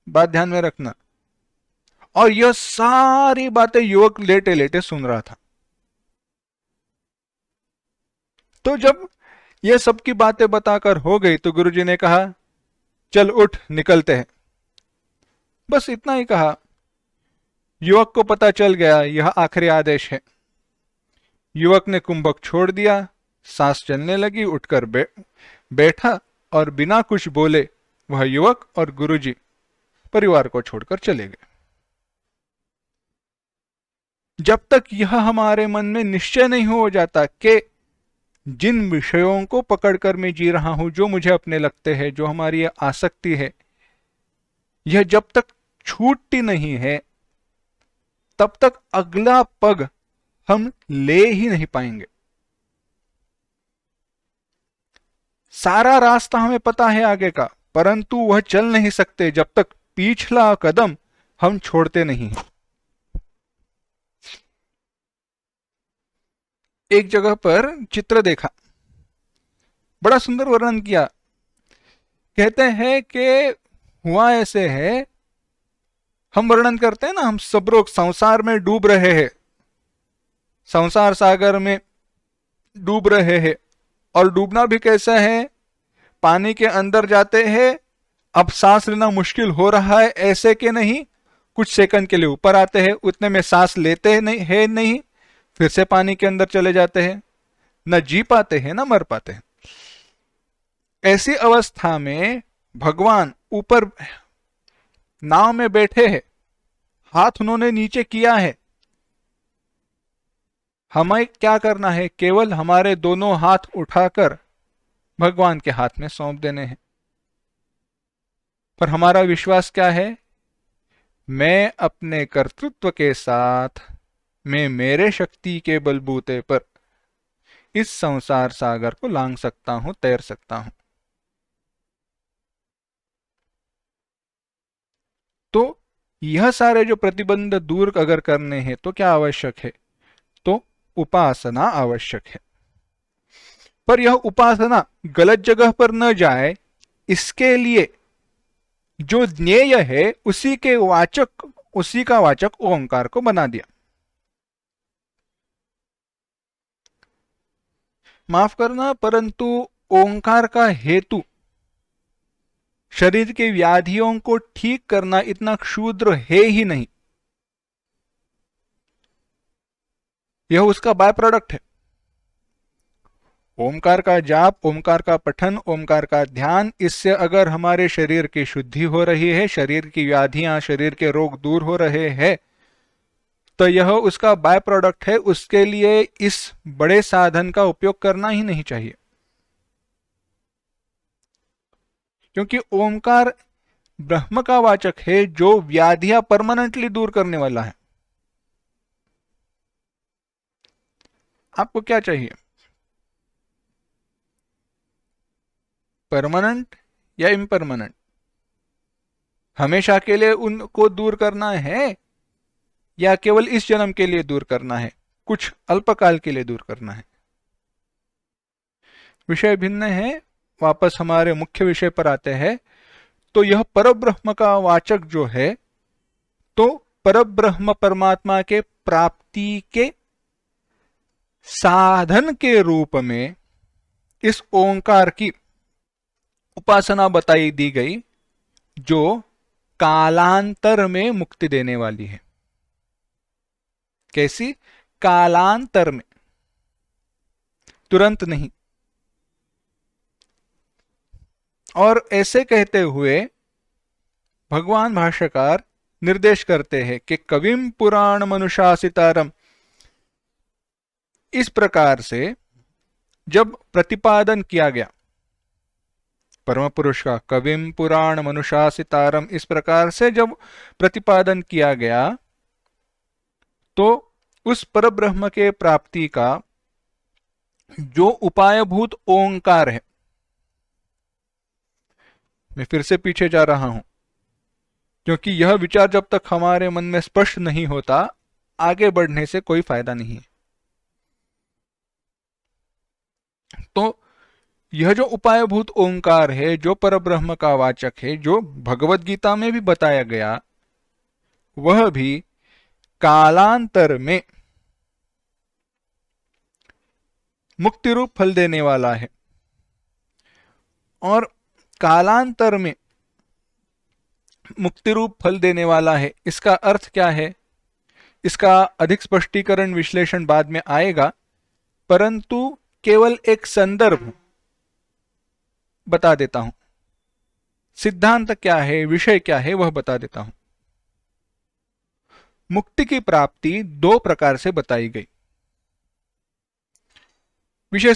बात ध्यान में रखना। और यह सारी बातें युवक लेटे लेटे सुन रहा था। तो जब यह सबकी बातें बताकर हो गई तो गुरुजी ने कहा, चल उठ निकलते हैं। बस इतना ही कहा। युवक को पता चल गया यह आखिरी आदेश है। युवक ने कुंभक छोड़ दिया, सांस चलने लगी, उठकर बैठा और बिना कुछ बोले वह युवक और गुरुजी परिवार को छोड़कर चले गए। जब तक यह हमारे मन में निश्चय नहीं हो जाता कि जिन विषयों को पकड़कर मैं जी रहा हूं, जो मुझे अपने लगते हैं, जो हमारी आसक्ति है, यह जब तक छूटती नहीं है तब तक अगला पग हम ले ही नहीं पाएंगे। सारा रास्ता हमें पता है आगे का, परंतु वह चल नहीं सकते जब तक पिछला कदम हम छोड़ते नहीं हैं। एक जगह पर चित्र देखा, बड़ा सुंदर वर्णन किया। कहते हैं कि हुआ ऐसे है, हम वर्णन करते हैं ना, हम सब लोग संसार में डूब रहे हैं, संसार सागर में डूब रहे हैं। और डूबना भी कैसा है, पानी के अंदर जाते हैं, अब सांस लेना मुश्किल हो रहा है, ऐसे के नहीं, कुछ सेकंड के लिए ऊपर आते हैं, उतने में सांस लेते नहीं, फिर से पानी के अंदर चले जाते हैं, न जी पाते हैं न मर पाते हैं। ऐसी अवस्था में भगवान ऊपर नाव में बैठे हैं, हाथ उन्होंने नीचे किया है। हमें क्या करना है, केवल हमारे दोनों हाथ उठाकर भगवान के हाथ में सौंप देने हैं। पर हमारा विश्वास क्या है, मैं अपने कर्तृत्व के साथ, मैं मेरे शक्ति के बलबूते पर इस संसार सागर को लांघ सकता हूं, तैर सकता हूं। तो यह सारे जो प्रतिबंध दूर अगर करने हैं तो क्या आवश्यक है, तो उपासना आवश्यक है। पर यह उपासना गलत जगह पर न जाए, इसके लिए जो ज्ञेय है उसी का वाचक ओंकार को बना दिया। माफ करना, परंतु ओंकार का हेतु शरीर के व्याधियों को ठीक करना इतना क्षुद्र है ही नहीं, यह उसका बाय प्रोडक्ट है। ओमकार का जाप, ओमकार का पठन, ओमकार का ध्यान, इससे अगर हमारे शरीर की शुद्धि हो रही है, शरीर की व्याधियां, शरीर के रोग दूर हो रहे हैं, तो यह उसका बाय प्रोडक्ट है। उसके लिए इस बड़े साधन का उपयोग करना ही नहीं चाहिए, क्योंकि ओमकार ब्रह्म का वाचक है जो व्याधियां परमानेंटली दूर करने वाला है। आपको क्या चाहिए, परमानेंट या इम्परमानेंट? हमेशा के लिए उनको दूर करना है या केवल इस जन्म के लिए दूर करना है, कुछ अल्पकाल के लिए दूर करना है? विषय भिन्न है। वापस हमारे मुख्य विषय पर आते हैं। तो यह परब्रह्म का वाचक जो है, तो परब्रह्म परमात्मा के प्राप्ति के साधन के रूप में इस ओंकार की उपासना बताई दी गई, जो कालांतर में मुक्ति देने वाली है। कैसी? कालांतर में, तुरंत नहीं। और ऐसे कहते हुए भगवान भाष्यकार निर्देश करते हैं कि कविम पुराण मनुशासितारम, इस प्रकार से जब प्रतिपादन किया गया परम पुरुष का, कविम पुराण मनुशासितारम, इस प्रकार से जब प्रतिपादन किया गया, तो उस परब्रह्म के प्राप्ति का जो उपायभूत ओंकार है, मैं फिर से पीछे जा रहा हूं क्योंकि यह विचार जब तक हमारे मन में स्पष्ट नहीं होता, आगे बढ़ने से कोई फायदा नहीं है। तो यह जो उपायभूत ओंकार है, जो परब्रह्म का वाचक है, जो भगवत गीता में भी बताया गया, वह भी कालांतर में मुक्ति रूप फल देने वाला है। और कालांतर में मुक्ति रूप फल देने वाला है, इसका अर्थ क्या है? इसका अधिक स्पष्टीकरण विश्लेषण बाद में आएगा, परंतु केवल एक संदर्भ बता देता हूं। सिद्धांत क्या है, विषय क्या है, वह बता देता हूं। मुक्ति की प्राप्ति दो प्रकार से बताई गई। विषय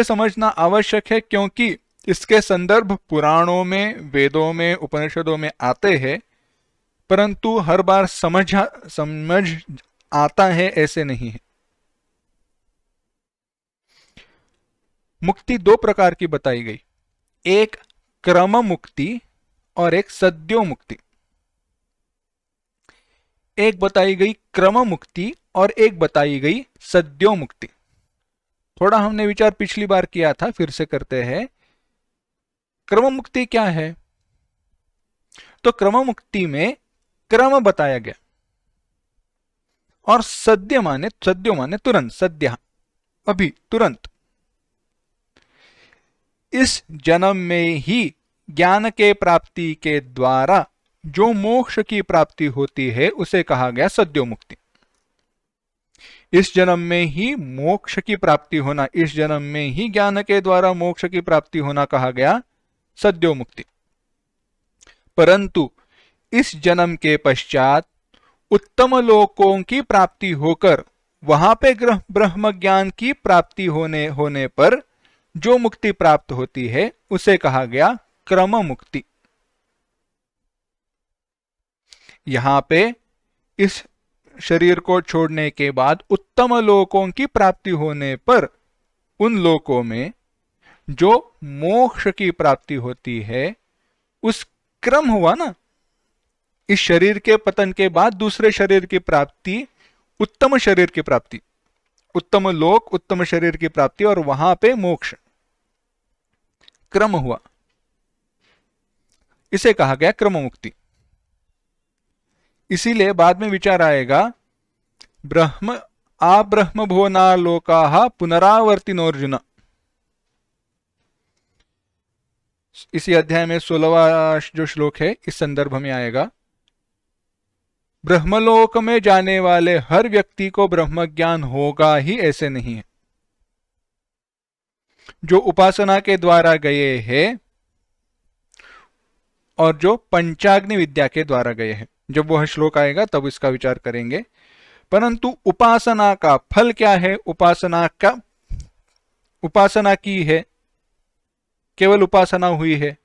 समझना आवश्यक है, क्योंकि इसके संदर्भ पुराणों में, वेदों में, उपनिषदों में आते हैं, परंतु हर बार समझ आता है ऐसे नहीं है। मुक्ति दो प्रकार की बताई गई, एक क्रम मुक्ति और एक सद्यो मुक्ति। एक बताई गई क्रम मुक्ति और एक बताई गई सद्यो मुक्ति। थोड़ा हमने विचार पिछली बार किया था, फिर से करते हैं। क्रम मुक्ति क्या है? तो क्रम मुक्ति में क्रम बताया गया, और सद्यो माने तुरंत, सद्य अभी, तुरंत। इस जन्म में ही ज्ञान के प्राप्ति के द्वारा जो मोक्ष की प्राप्ति होती है, उसे कहा गया सद्यो मुक्ति। इस जन्म में ही मोक्ष की प्राप्ति होना, इस जन्म में ही ज्ञान के द्वारा मोक्ष की प्राप्ति होना कहा गया सद्यो मुक्ति। परंतु इस जन्म के पश्चात उत्तम लोकों की प्राप्ति होकर वहां पे ब्रह्म ज्ञान की प्राप्ति होने पर जो मुक्ति प्राप्त होती है, उसे कहा गया क्रम मुक्ति। यहां पे इस शरीर को छोड़ने के बाद उत्तम लोकों की प्राप्ति होने पर उन लोकों में जो मोक्ष की प्राप्ति होती है, उस क्रम हुआ ना, इस शरीर के पतन के बाद दूसरे शरीर की प्राप्ति, उत्तम शरीर की प्राप्ति, उत्तम लोक, उत्तम शरीर की प्राप्ति, और वहां पे मोक्ष, क्रम हुआ। इसे कहा गया क्रम मुक्ति। इसीलिए बाद में विचार आएगा, ब्रह्म आब्रह्मभुवना लोकाः पुनरावर्तिनोऽर्जुन। इसी अध्याय में 16वां जो श्लोक है इस संदर्भ में आएगा। ब्रह्मलोक में जाने वाले हर व्यक्ति को ब्रह्म ज्ञान होगा ही ऐसे नहीं है। जो उपासना के द्वारा गए हैं और जो पंचाग्नि विद्या के द्वारा गए हैं, जब वह श्लोक आएगा तब इसका विचार करेंगे। परंतु उपासना का फल क्या है? उपासना की है, केवल उपासना हुई है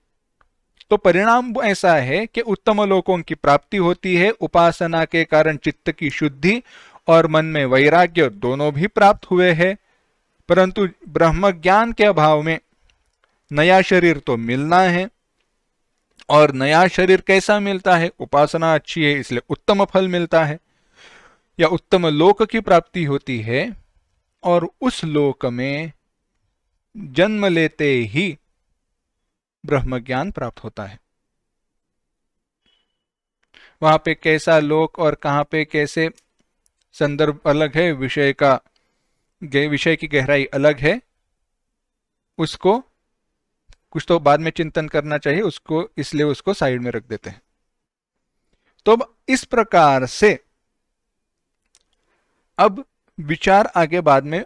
तो परिणाम ऐसा है कि उत्तम लोकों की प्राप्ति होती है। उपासना के कारण चित्त की शुद्धि और मन में वैराग्य दोनों भी प्राप्त हुए हैं। परंतु ब्रह्म ज्ञान के अभाव में नया शरीर तो मिलना है, और नया शरीर कैसा मिलता है? उपासना अच्छी है इसलिए उत्तम फल मिलता है या उत्तम लोक की प्राप्ति होती है, और उस लोक में जन्म लेते ही ब्रह्म ज्ञान प्राप्त होता है। वहां पे कैसा लोक और कहां पे कैसे संदर्भ अलग है, विषय की गहराई अलग है, उसको कुछ तो बाद में चिंतन करना चाहिए, उसको इसलिए उसको साइड में रख देते हैं। तो अब इस प्रकार से अब विचार आगे बाद में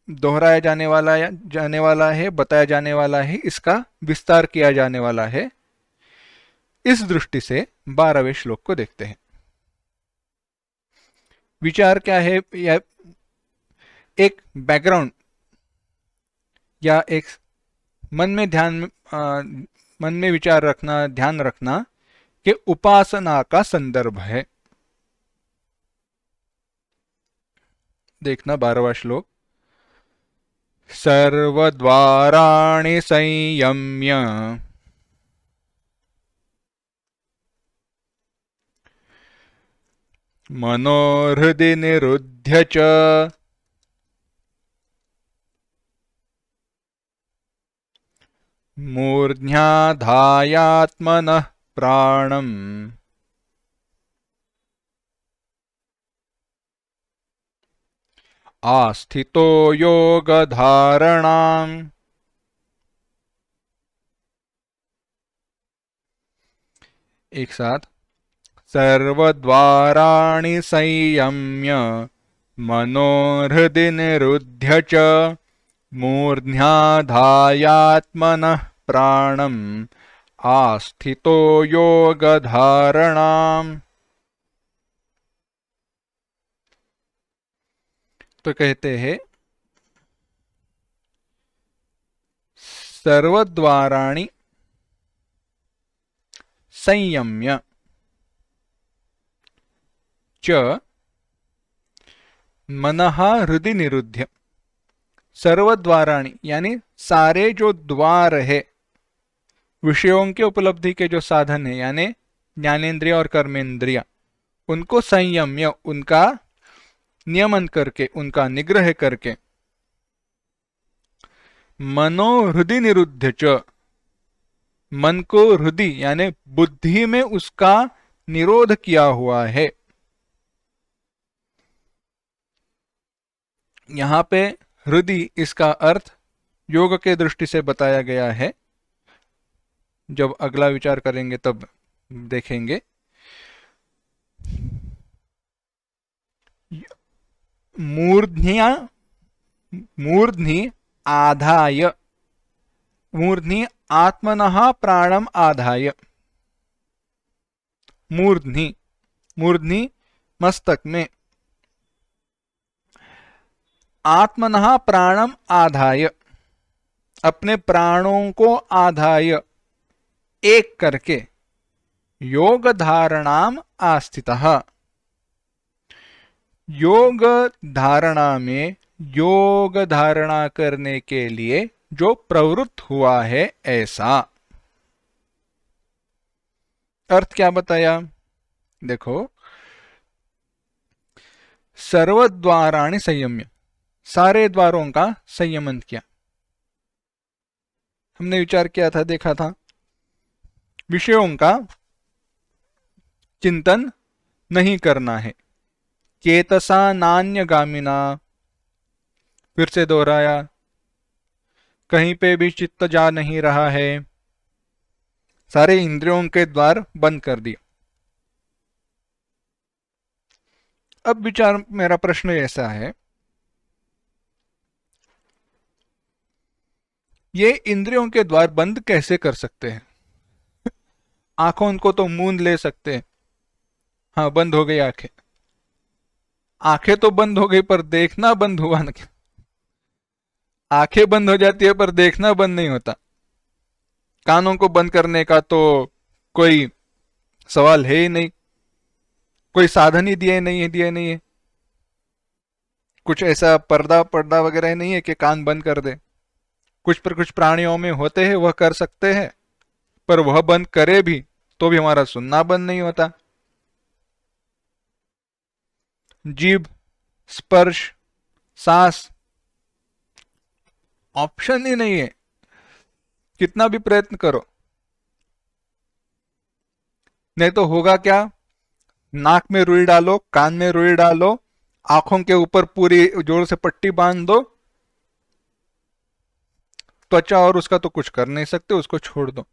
दोहराया जाने वाला है, बताया जाने वाला है, इसका विस्तार किया जाने वाला है। इस दृष्टि से 12वें श्लोक को देखते हैं। विचार क्या है? या एक बैकग्राउंड या एक मन में विचार रखना, ध्यान रखना कि उपासना का संदर्भ है। देखना 12वां श्लोक। सर्वद्वाराणि संयम्य मनोहृदि निरुध्य च मूर्ध्याधायात्मनः प्राणम् आस्थितो योगधारणाम्। एक साथ। सर्वद्वाराणि संयम्य मनोहृदि निरुध्य च मूर्ध्याधायात्मनः प्राणम् आस्थितो योगधारणाम्। तो कहते हैं सर्वद्वाराणि संयम्य च मनः हृदि निरुध्य। सर्वद्वाराणि यानी सारे जो द्वार है, विषयों के उपलब्धि के जो साधन है, यानी ज्ञानेन्द्रिय और कर्मेंद्रिय, उनको संयम्य, उनका नियमन करके, उनका निग्रह करके, मनो हृदि निरुध्य च, मन को हृदय यानी बुद्धि में उसका निरोध किया हुआ है। यहां पे हृदय इसका अर्थ योग के दृष्टि से बताया गया है, जब अगला विचार करेंगे तब देखेंगे। मूर्ध्नि आधाय, मूर्ध्नि आत्मनः प्राणम आधाय। मूर्ध्नि मस्तक में, आत्मनः प्राणम आधाय अपने प्राणों को आधाय एक करके, योग धारणाम आस्थितः योग धारणा में, योग धारणा करने के लिए जो प्रवृत्त हुआ है, ऐसा। अर्थ क्या बताया? देखो, सर्वद्वाराणि संयम्य, सारे द्वारों का संयमन किया। हमने विचार किया था, देखा था, विषयों का चिंतन नहीं करना है, चेतसा नान्यगामिना, फिर से दोहराया, कहीं पे भी चित्त जा नहीं रहा है, सारे इंद्रियों के द्वार बंद कर दिए। अब विचार, मेरा प्रश्न ऐसा है, ये इंद्रियों के द्वार बंद कैसे कर सकते हैं? आंखों को तो मूंद ले सकते हैं, हाँ बंद हो गई आंखें, आंखें तो बंद हो गई पर देखना बंद हुआ ना क्या? आंखें बंद हो जाती है पर देखना बंद नहीं होता। कानों को बंद करने का तो कोई सवाल है ही नहीं, कोई साधन ही दिया नहीं है। कुछ ऐसा पर्दा पर्दा वगैरह नहीं है कि कान बंद कर दे। कुछ प्राणियों में होते हैं, वह कर सकते हैं, पर वह बंद करे भी तो भी हमारा सुनना बंद नहीं होता। जीभ, स्पर्श, सांस, ऑप्शन ही नहीं है, कितना भी प्रयत्न करो। नहीं तो होगा क्या, नाक में रुई डालो, कान में रुई डालो, आंखों के ऊपर पूरी जोर से पट्टी बांध दो, त्वचा और उसका तो कुछ कर नहीं सकते, उसको छोड़ दो।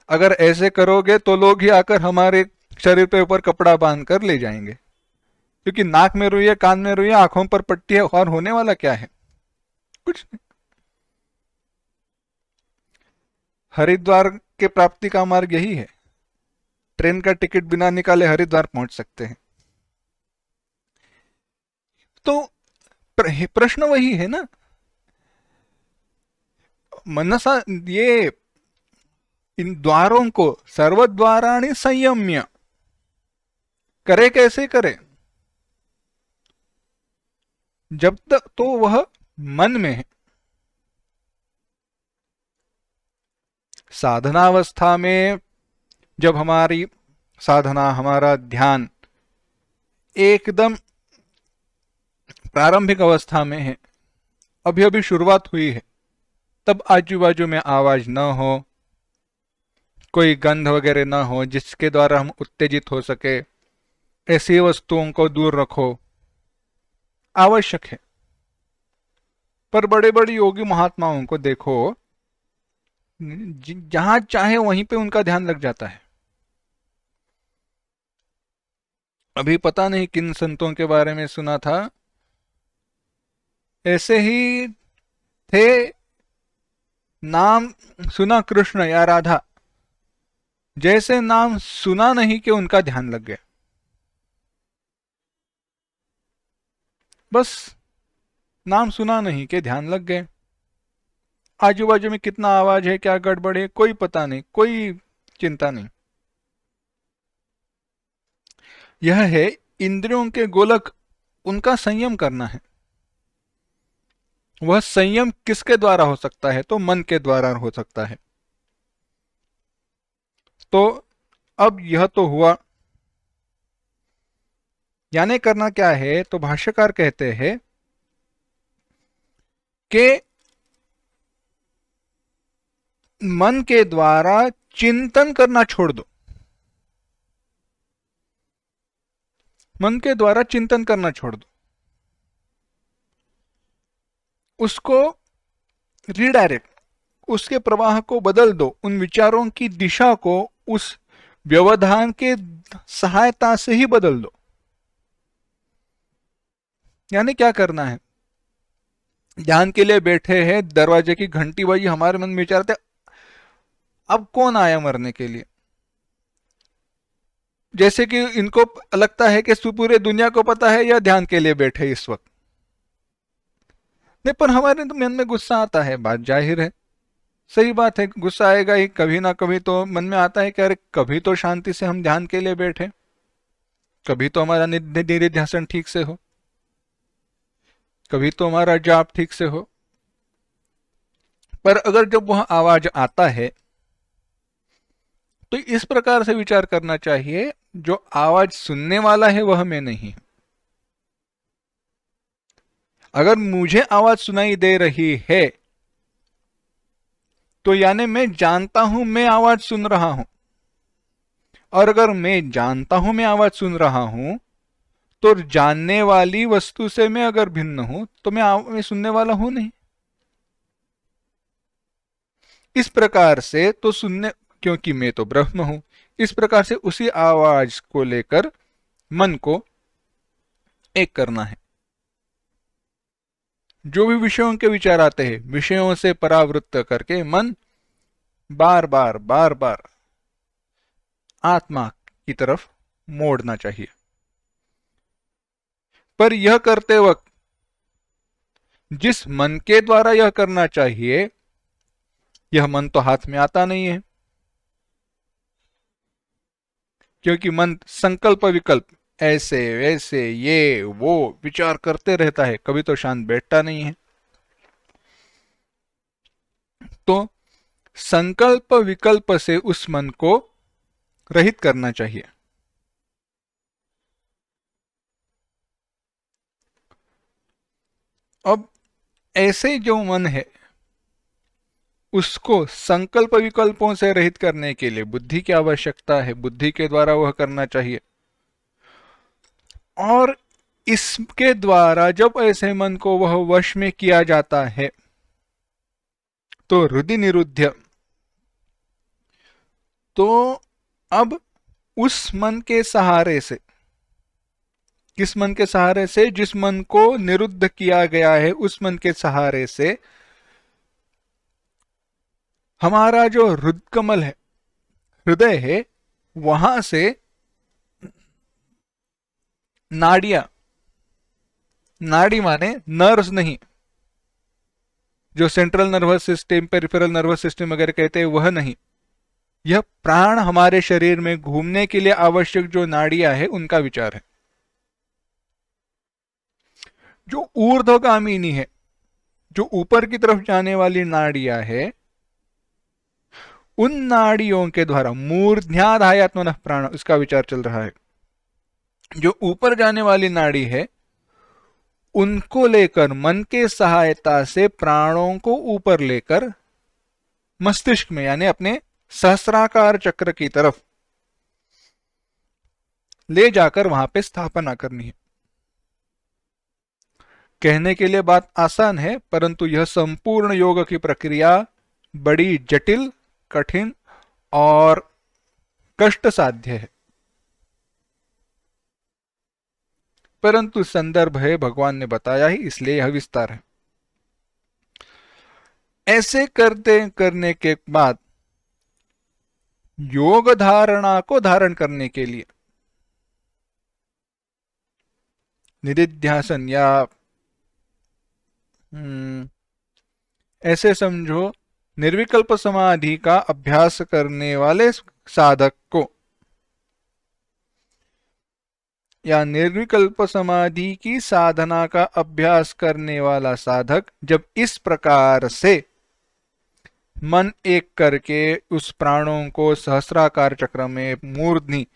अगर ऐसे करोगे तो लोग ही आकर हमारे शरीर पे ऊपर कपड़ा बांध कर ले जाएंगे, क्योंकि नाक में रुई है, कान में रुई है, आंखों पर पट्टी है, और होने वाला क्या है? कुछ नहीं। हरिद्वार के प्राप्ति का मार्ग यही है, ट्रेन का टिकट बिना निकाले हरिद्वार पहुंच सकते हैं। तो प्रश्न वही है ना, मनसा, ये इन द्वारों को सर्वद्वाराणि संयम्य करे, कैसे करे? जब तक तो वह मन में है। साधनावस्था में जब हमारी साधना, हमारा ध्यान एकदम प्रारंभिक अवस्था में है, अभी अभी शुरुआत हुई है, तब आजू बाजू में आवाज न हो, कोई गंध वगैरह न हो जिसके द्वारा हम उत्तेजित हो सके, ऐसी वस्तुओं को दूर रखो, आवश्यक है। पर बड़े बड़े योगी महात्माओं को देखो, जहां चाहे वहीं पे उनका ध्यान लग जाता है। अभी पता नहीं किन संतों के बारे में सुना था, ऐसे ही थे, नाम सुना कृष्ण या राधा, जैसे नाम सुना नहीं कि उनका ध्यान लग गया। बस नाम सुना नहीं कि ध्यान लग गए। आजू बाजू में कितना आवाज है, क्या गड़बड़ है, कोई पता नहीं, कोई चिंता नहीं। यह है इंद्रियों के गोलक, उनका संयम करना है। वह संयम किसके द्वारा हो सकता है? तो मन के द्वारा हो सकता है। तो अब यह तो हुआ, यानी करना क्या है? तो भाष्यकार कहते हैं कि मन के द्वारा चिंतन करना छोड़ दो। मन के द्वारा चिंतन करना छोड़ दो, उसको रिडायरेक्ट, उसके प्रवाह को बदल दो, उन विचारों की दिशा को उस व्यवधान के सहायता से ही बदल दो। यानी क्या करना है? ध्यान के लिए बैठे हैं, दरवाजे की घंटी बजी, हमारे मन में विचार थे, अब कौन आया मरने के लिए? जैसे कि इनको लगता है कि पूरे दुनिया को पता है यह ध्यान के लिए बैठे इस वक्त। नहीं, पर हमारे तो मन में गुस्सा आता है, बात जाहिर है, सही बात है, गुस्सा आएगा ही, कभी ना कभी तो मन में आता है कि अरे कभी तो शांति से हम ध्यान के लिए बैठे, कभी तो हमारा निधिध्यासन ठीक से हो, कभी तो हमारा जाप ठीक से हो। पर अगर जब वह आवाज आता है तो इस प्रकार से विचार करना चाहिए, जो आवाज सुनने वाला है वह मैं नहीं। अगर मुझे आवाज सुनाई दे रही है तो यानी मैं जानता हूं मैं आवाज सुन रहा हूं, और अगर मैं जानता हूं मैं आवाज सुन रहा हूं, तो जानने वाली वस्तु से मैं अगर भिन्न हूं तो मैं सुनने वाला हूं नहीं। इस प्रकार से तो सुनने, क्योंकि मैं तो ब्रह्म हूं, इस प्रकार से उसी आवाज को लेकर मन को एक करना है। जो भी विषयों के विचार आते हैं, विषयों से परावृत्त करके मन बार बार बार बार आत्मा की तरफ मोड़ना चाहिए। पर यह करते वक्त जिस मन के द्वारा यह करना चाहिए, यह मन तो हाथ में आता नहीं है, क्योंकि मन संकल्प विकल्प ऐसे वैसे ये वो विचार करते रहता है, कभी तो शांत बैठता नहीं है। तो संकल्प विकल्प से उस मन को रहित करना चाहिए। अब ऐसे जो मन है उसको संकल्प विकल्पों से रहित करने के लिए बुद्धि की आवश्यकता है, बुद्धि के द्वारा वह करना चाहिए। और इसके द्वारा जब ऐसे मन को वह वश में किया जाता है तो हृदय निरुद्ध, तो अब उस मन के सहारे से, किस मन के सहारे से? जिस मन को निरुद्ध किया गया है उस मन के सहारे से हमारा जो हृदय कमल है, हृदय है, वहां से नाड़ियां, नाड़ी माने नर्व्स नहीं, जो central nervous system peripheral nervous system वगैरह कहते हैं वह नहीं, यह प्राण हमारे शरीर में घूमने के लिए आवश्यक जो नाड़ियां है उनका विचार है। जो ऊर्ध्वगामिनी है, जो ऊपर की तरफ जाने वाली नाड़ियां है, उन नाड़ियों के द्वारा मूर्ध्याधायात्मनः प्राण, इसका विचार चल रहा है। जो ऊपर जाने वाली नाड़ी है उनको लेकर मन के सहायता से प्राणों को ऊपर लेकर मस्तिष्क में, यानी अपने सहस्राकार चक्र की तरफ ले जाकर वहां पे स्थापना करनी है। कहने के लिए बात आसान है, परंतु यह संपूर्ण योग की प्रक्रिया बड़ी जटिल, कठिन और कष्ट साध्य है। परंतु संदर्भ है, भगवान ने बताया ही, इसलिए यह विस्तार है। ऐसे करने के बाद योग धारणा को धारण करने के लिए निदिध्यासन या ऐसे समझो निर्विकल्प समाधि का अभ्यास करने वाले साधक को, या निर्विकल्प समाधि की साधना का अभ्यास करने वाला साधक जब इस प्रकार से मन एक करके उस प्राणों को सहस्राकार चक्र में मूर्धनि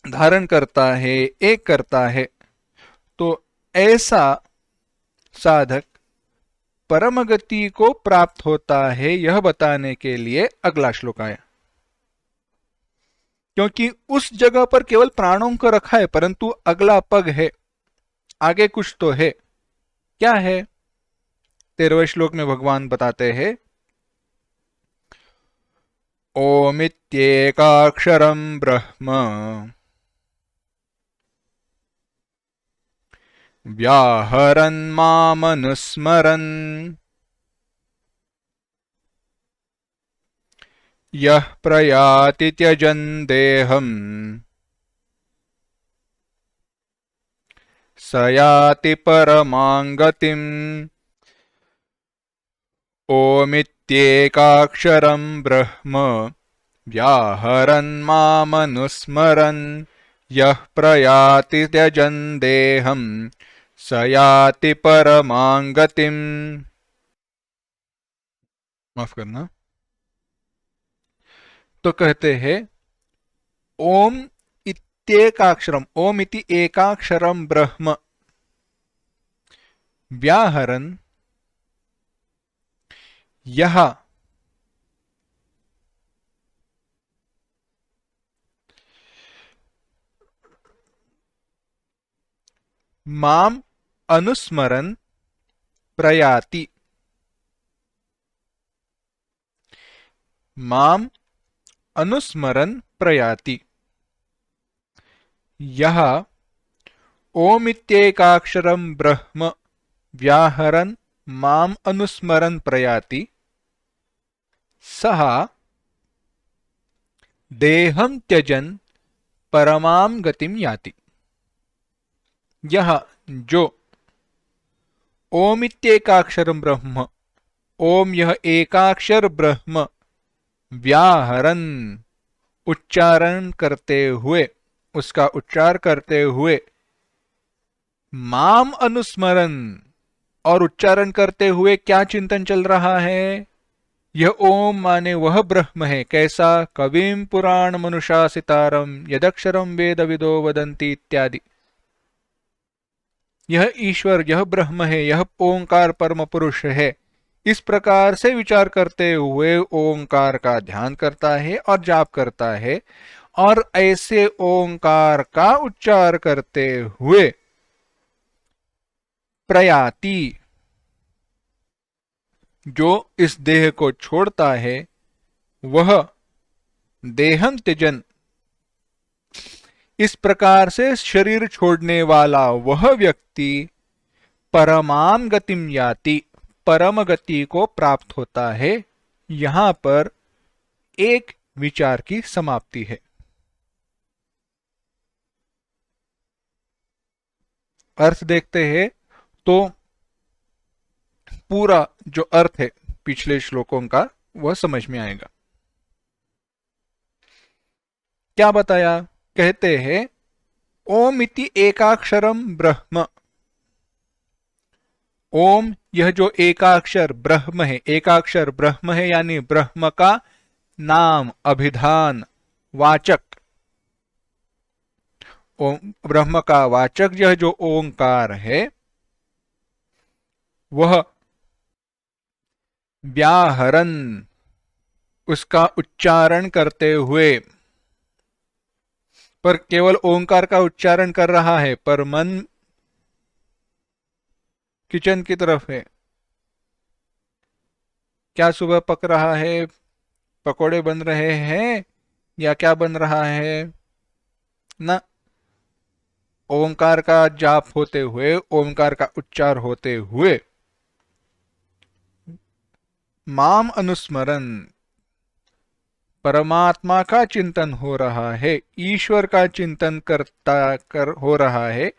धारण करता है, एक करता है, तो ऐसा साधक परम गति को प्राप्त होता है, यह बताने के लिए अगला श्लोक आया। क्योंकि उस जगह पर केवल प्राणों को रखा है, परंतु अगला पग है, आगे कुछ तो है। क्या है? 13वें श्लोक में भगवान बताते हैं, ओमित्येकाक्षरं ब्रह्म व्याहरन् मामनुस्मरन् यः प्रयाति त्यजन् देहम् स याति परमां गतिम्। ओमित्येकाक्षरं ब्रह्म व्याहरन् मामनुस्मरन् यः प्रयाति त्यजन् देहम् स याति परमां गतिम्। माफ करना। तो कहते हैं ओम इत्येकाक्षरम, ओम इति एकाक्षरम ब्रह्म व्याहरन्, यह माम अनुस्मरन् प्रयाति। माम अनुस्मरन् प्रयाति। यह ओमित्येकाक्षरं ब्रह्म व्याहरन् माम अनुस्मरन् प्रयाति सः देहं त्यजन् परमां गतिं याति। यह जो ओमित्येकाक्षरं ब्रह्म, ओम यह एकाक्षर ब्रह्म, व्याहरन् उच्चारण करते हुए, उसका उच्चार करते हुए, माम अनुस्मरन् और उच्चारण करते हुए क्या चिंतन चल रहा है? यह ओम माने वह ब्रह्म है। कैसा? कविम पुराण मनुशासितारम यदक्षरम वेद विदो वदंती इत्यादि। यह ईश्वर, यह ब्रह्म है, यह ओंकार परम पुरुष है। इस प्रकार से विचार करते हुए ओंकार का ध्यान करता है और जाप करता है, और ऐसे ओंकार का उच्चार करते हुए प्रयाति, जो इस देह को छोड़ता है, वह देहं त्यजन, इस प्रकार से शरीर छोड़ने वाला वह व्यक्ति परमाम गतिम याति, परम गति को प्राप्त होता है। यहां पर एक विचार की समाप्ति है। अर्थ देखते हैं तो पूरा जो अर्थ है पिछले श्लोकों का वह समझ में आएगा। क्या बताया? कहते हैं ओम इति एकाक्षरम ब्रह्म। ओम यह जो एकाक्षर ब्रह्म है, एकाक्षर ब्रह्म है यानी ब्रह्म का नाम, अभिधान, वाचक, ओम ब्रह्म का वाचक यह जो ओंकार है, वह व्याहरन उसका उच्चारण करते हुए, पर केवल ओंकार का उच्चारण कर रहा है, पर मन किचन की तरफ है। क्या सुबह पक रहा है? पकोड़े बन रहे हैं या क्या बन रहा है? ना, ओंकार का जाप होते हुए, ओंकार का उच्चार होते हुए माम अनुस्मरन, परमात्मा का चिंतन हो रहा है, ईश्वर का चिंतन हो रहा है,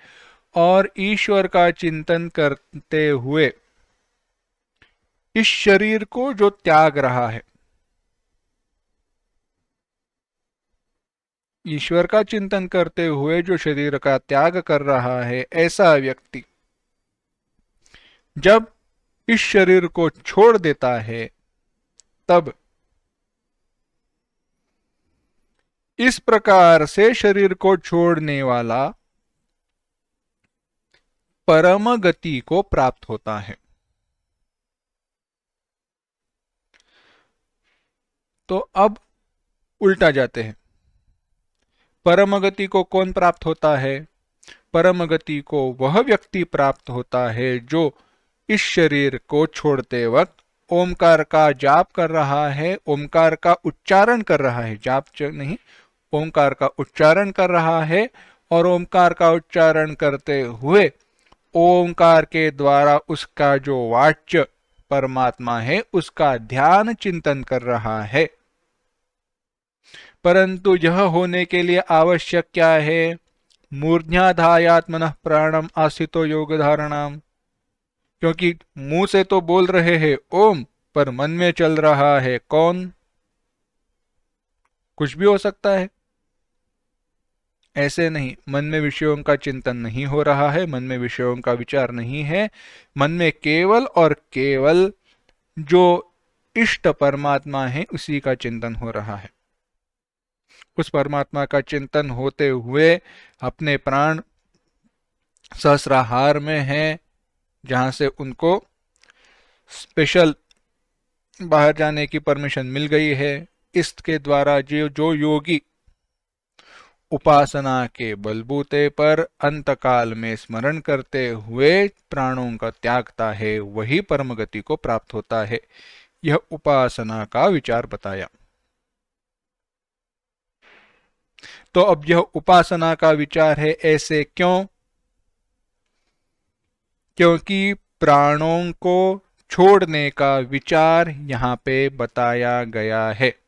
और ईश्वर का चिंतन करते हुए इस शरीर को जो त्याग रहा है, ईश्वर का चिंतन करते हुए जो शरीर का त्याग कर रहा है, ऐसा व्यक्ति जब इस शरीर को छोड़ देता है, तब इस प्रकार से शरीर को छोड़ने वाला परम गति को प्राप्त होता है। तो अब उल्टा जाते हैं। परम गति को कौन प्राप्त होता है? परम गति को वह व्यक्ति प्राप्त होता है जो इस शरीर को छोड़ते वक्त ओमकार का जाप कर रहा है, ओमकार का उच्चारण कर रहा है, जाप नहीं, ओमकार का उच्चारण कर रहा है, और ओमकार का उच्चारण करते हुए ओमकार के द्वारा उसका जो वाच्य परमात्मा है उसका ध्यान चिंतन कर रहा है। परंतु यह होने के लिए आवश्यक क्या है? मूर्ध्याधायात्मनः प्राणम आस्थितो योग धारणाम। क्योंकि मुंह से तो बोल रहे हैं ओम, पर मन में चल रहा है कौन? कुछ भी हो सकता है। ऐसे नहीं, मन में विषयों का चिंतन नहीं हो रहा है, मन में विषयों का विचार नहीं है, मन में केवल और केवल जो इष्ट परमात्मा है उसी का चिंतन हो रहा है। उस परमात्मा का चिंतन होते हुए अपने प्राण सहस्राहार में हैं, जहां से उनको स्पेशल बाहर जाने की परमिशन मिल गई है। इसके द्वारा जो योगी उपासना के बलबूते पर अंतकाल में स्मरण करते हुए प्राणों का त्यागता है, वही परम गति को प्राप्त होता है। यह उपासना का विचार बताया। तो अब यह उपासना का विचार है, ऐसे क्यों? क्योंकि प्राणों को छोड़ने का विचार यहां पे बताया गया है।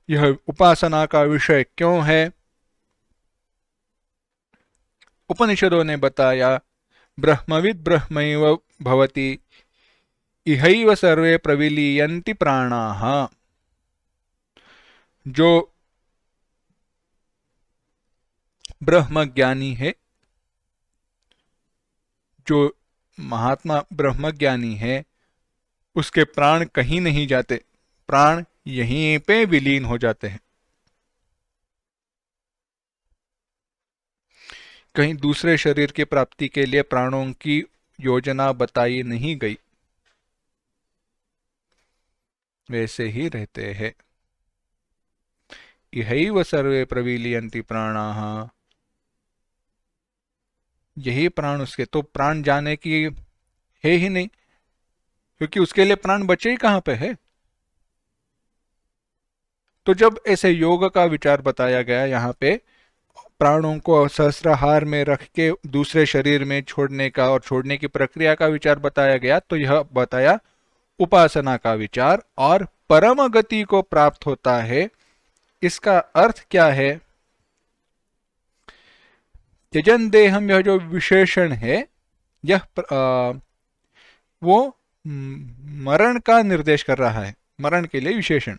यह उपासना का विषय क्यों है? उपनिषदों ने बताया, ब्रह्मविद ब्रह्मैव भवति इहैव सर्वे प्रविलीयन्ति प्राणाः। जो ब्रह्मज्ञानी है, जो महात्मा ब्रह्मज्ञानी है, उसके प्राण कहीं नहीं जाते, प्राण यहीं पे विलीन हो जाते हैं। कहीं दूसरे शरीर की प्राप्ति के लिए प्राणों की योजना बताई नहीं गई, वैसे ही रहते हैं। इहैव सर्वे प्रविलीयन्ति प्राणाः, यही प्राण उसके, तो प्राण जाने की है ही नहीं, क्योंकि उसके लिए प्राण बचे ही कहां पे है। तो जब ऐसे योग का विचार बताया गया, यहाँ पे प्राणों को सहस्राहार में रख के दूसरे शरीर में छोड़ने का और छोड़ने की प्रक्रिया का विचार बताया गया, तो यह बताया उपासना का विचार, और परम गति को प्राप्त होता है। इसका अर्थ क्या है? त्यजन देहम, यह जो विशेषण है, यह वो मरण का निर्देश कर रहा है, मरण के लिए विशेषण।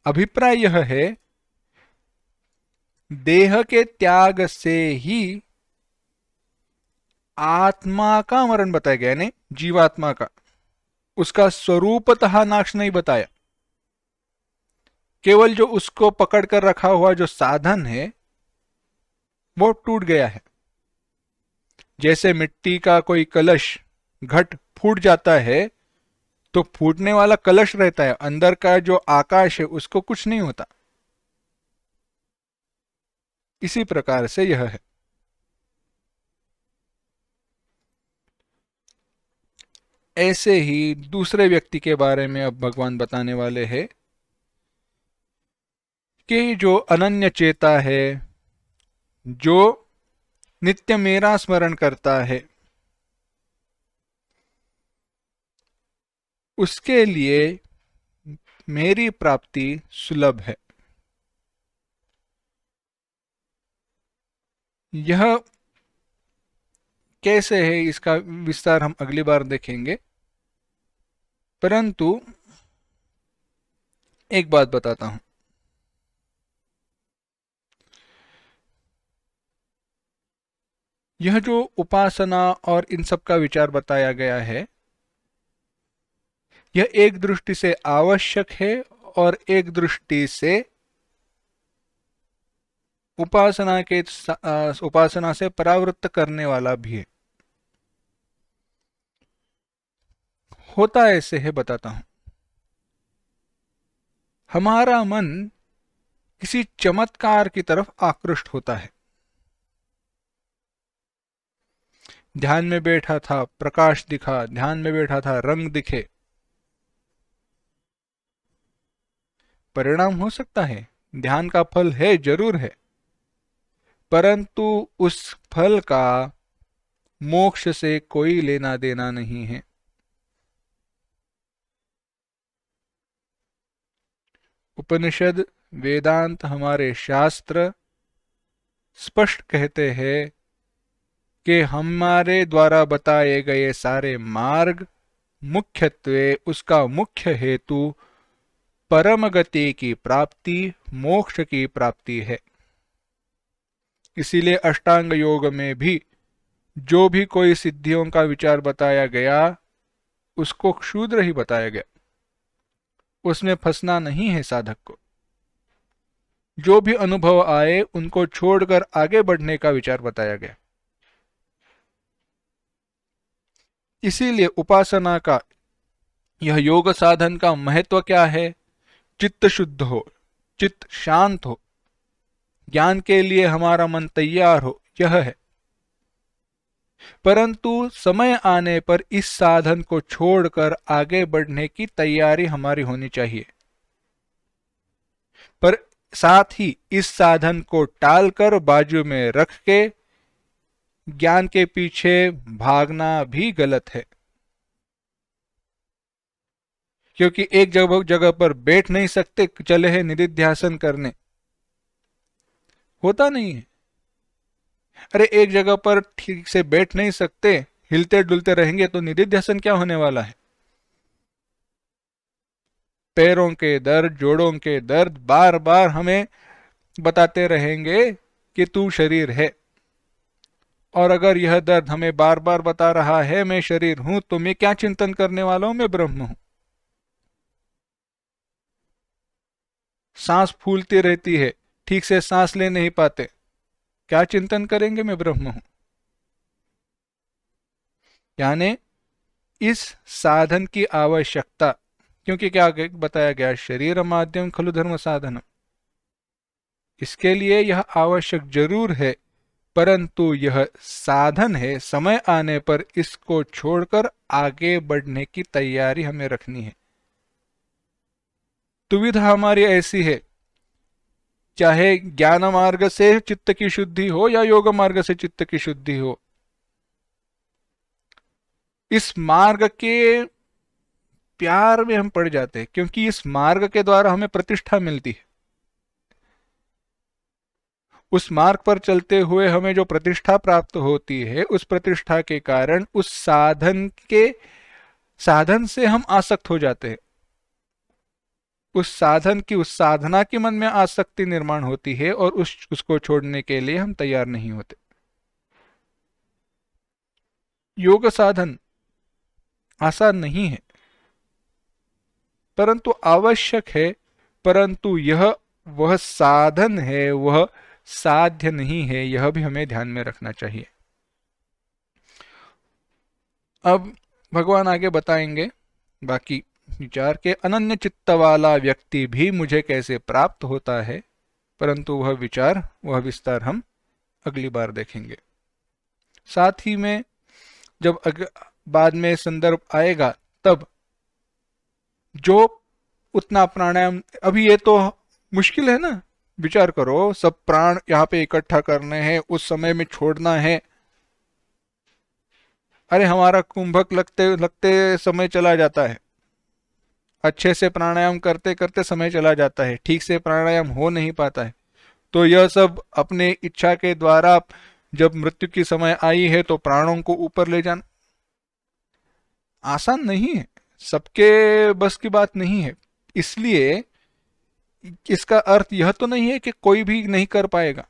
अभिप्राय यह है, देह के त्याग से ही आत्मा का मरण बताया गया, नहीं जीवात्मा का, उसका स्वरूपतः नाश नहीं बताया। केवल जो उसको पकड़ कर रखा हुआ जो साधन है वो टूट गया है। जैसे मिट्टी का कोई कलश, घट फूट जाता है तो फूटने वाला कलश रहता है, अंदर का जो आकाश है उसको कुछ नहीं होता। इसी प्रकार से यह है। ऐसे ही दूसरे व्यक्ति के बारे में अब भगवान बताने वाले हैं कि जो अनन्य चेता है, जो नित्य मेरा स्मरण करता है, उसके लिए मेरी प्राप्ति सुलभ है। यह कैसे है, इसका विस्तार हम अगली बार देखेंगे, परंतु एक बात बताता हूं। यह जो उपासना और इन सब का विचार बताया गया है, यह एक दृष्टि से आवश्यक है और एक दृष्टि से उपासना से परावृत्त करने वाला भी है। होता ऐसे है, बताता हूं। हमारा मन किसी चमत्कार की तरफ आकृष्ट होता है। ध्यान में बैठा था, प्रकाश दिखा, ध्यान में बैठा था, रंग दिखे, परिणाम हो सकता है, ध्यान का फल है, जरूर है, परंतु उस फल का मोक्ष से कोई लेना देना नहीं है। उपनिषद, वेदांत, हमारे शास्त्र स्पष्ट कहते हैं कि हमारे द्वारा बताए गए सारे मार्ग मुख्यत्वे उसका मुख्य हेतु परम गति की प्राप्ति, मोक्ष की प्राप्ति है। इसीलिए अष्टांग योग में भी जो भी कोई सिद्धियों का विचार बताया गया, उसको क्षुद्र ही बताया गया, उसमें फंसना नहीं है साधक को। जो भी अनुभव आए उनको छोड़कर आगे बढ़ने का विचार बताया गया। इसीलिए उपासना का, यह योग साधन का महत्व क्या है? चित्त शुद्ध हो, चित्त शांत हो, ज्ञान के लिए हमारा मन तैयार हो, यह है। परंतु समय आने पर इस साधन को छोड़कर आगे बढ़ने की तैयारी हमारी होनी चाहिए। पर साथ ही इस साधन को टालकर बाजू में रख के ज्ञान के पीछे भागना भी गलत है। क्योंकि एक जगह जगह पर बैठ नहीं सकते, चले हैं निधिध्यासन करने, होता नहीं है। अरे एक जगह पर ठीक से बैठ नहीं सकते, हिलते डुलते रहेंगे तो निधिध्यासन क्या होने वाला है? पैरों के दर्द, जोड़ों के दर्द बार बार हमें बताते रहेंगे कि तू शरीर है। और अगर यह दर्द हमें बार बार बता रहा है मैं शरीर हूं, तो मैं क्या चिंतन करने वाला हूं? मैं ब्रह्म हूं। सांस फूलती रहती है, ठीक से सांस ले नहीं पाते, क्या चिंतन करेंगे? मैं ब्रह्म हूं। यानी इस साधन की आवश्यकता, क्योंकि क्या बताया गया, शरीर माध्यम खलु धर्म साधन, इसके लिए यह आवश्यक जरूर है, परंतु यह साधन है। समय आने पर इसको छोड़कर आगे बढ़ने की तैयारी हमें रखनी है। दुविधा हमारी ऐसी है, चाहे ज्ञान मार्ग से चित्त की शुद्धि हो या योग मार्ग से चित्त की शुद्धि हो, इस मार्ग के प्यार में हम पड़ जाते हैं, क्योंकि इस मार्ग के द्वारा हमें प्रतिष्ठा मिलती है। उस मार्ग पर चलते हुए हमें जो प्रतिष्ठा प्राप्त होती है, उस प्रतिष्ठा के कारण उस साधन से हम आसक्त हो जाते हैं। उस साधन की, उस साधना की मन में आसक्ति निर्माण होती है और उसको छोड़ने के लिए हम तैयार नहीं होते। योग साधन आसान नहीं है, परंतु आवश्यक है। परंतु यह वह साधन है, वह साध्य नहीं है, यह भी हमें ध्यान में रखना चाहिए। अब भगवान आगे बताएंगे बाकी विचार के, अनन्य चित्त वाला व्यक्ति भी मुझे कैसे प्राप्त होता है, परंतु वह विचार, वह विस्तार हम अगली बार देखेंगे। साथ ही में जब बाद में संदर्भ आएगा, तब जो उतना प्राणायाम, अभी ये तो मुश्किल है ना, विचार करो, सब प्राण यहाँ पे इकट्ठा करने हैं, उस समय में छोड़ना है। अरे हमारा कुंभक लगते लगते समय चला जाता है, अच्छे से प्राणायाम करते करते समय चला जाता है, ठीक से प्राणायाम हो नहीं पाता है। तो यह सब अपने इच्छा के द्वारा जब मृत्यु की समय आई है तो प्राणों को ऊपर ले जाना आसान नहीं है, सबके बस की बात नहीं है। इसलिए इसका अर्थ यह तो नहीं है कि कोई भी नहीं कर पाएगा।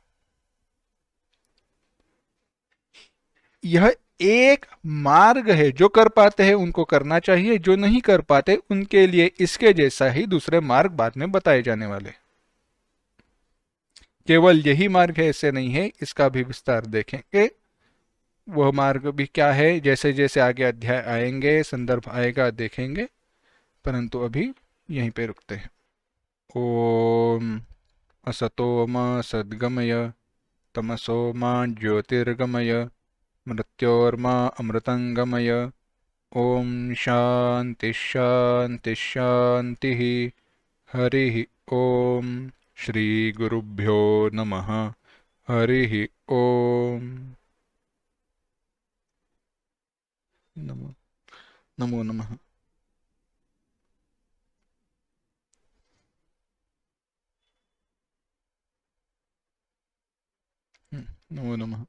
यह एक मार्ग है, जो कर पाते हैं उनको करना चाहिए, जो नहीं कर पाते उनके लिए इसके जैसा ही दूसरे मार्ग बाद में बताए जाने वाले। केवल यही मार्ग है ऐसे नहीं है, इसका भी विस्तार देखेंगे। वह मार्ग भी क्या है, जैसे जैसे आगे अध्याय आएंगे, संदर्भ आएगा, देखेंगे। परंतु अभी यहीं पे रुकते हैं। ओम असतो मा सद्गमय, तमसो मा ज्योतिर्गमय, मृत्योर्मा अमृतंगमय। ओम शांति शांति शांति। हरि ओम। श्री गुरुभ्यो नमः। हरि ओम। नमो नमो नमः। नमो नमः।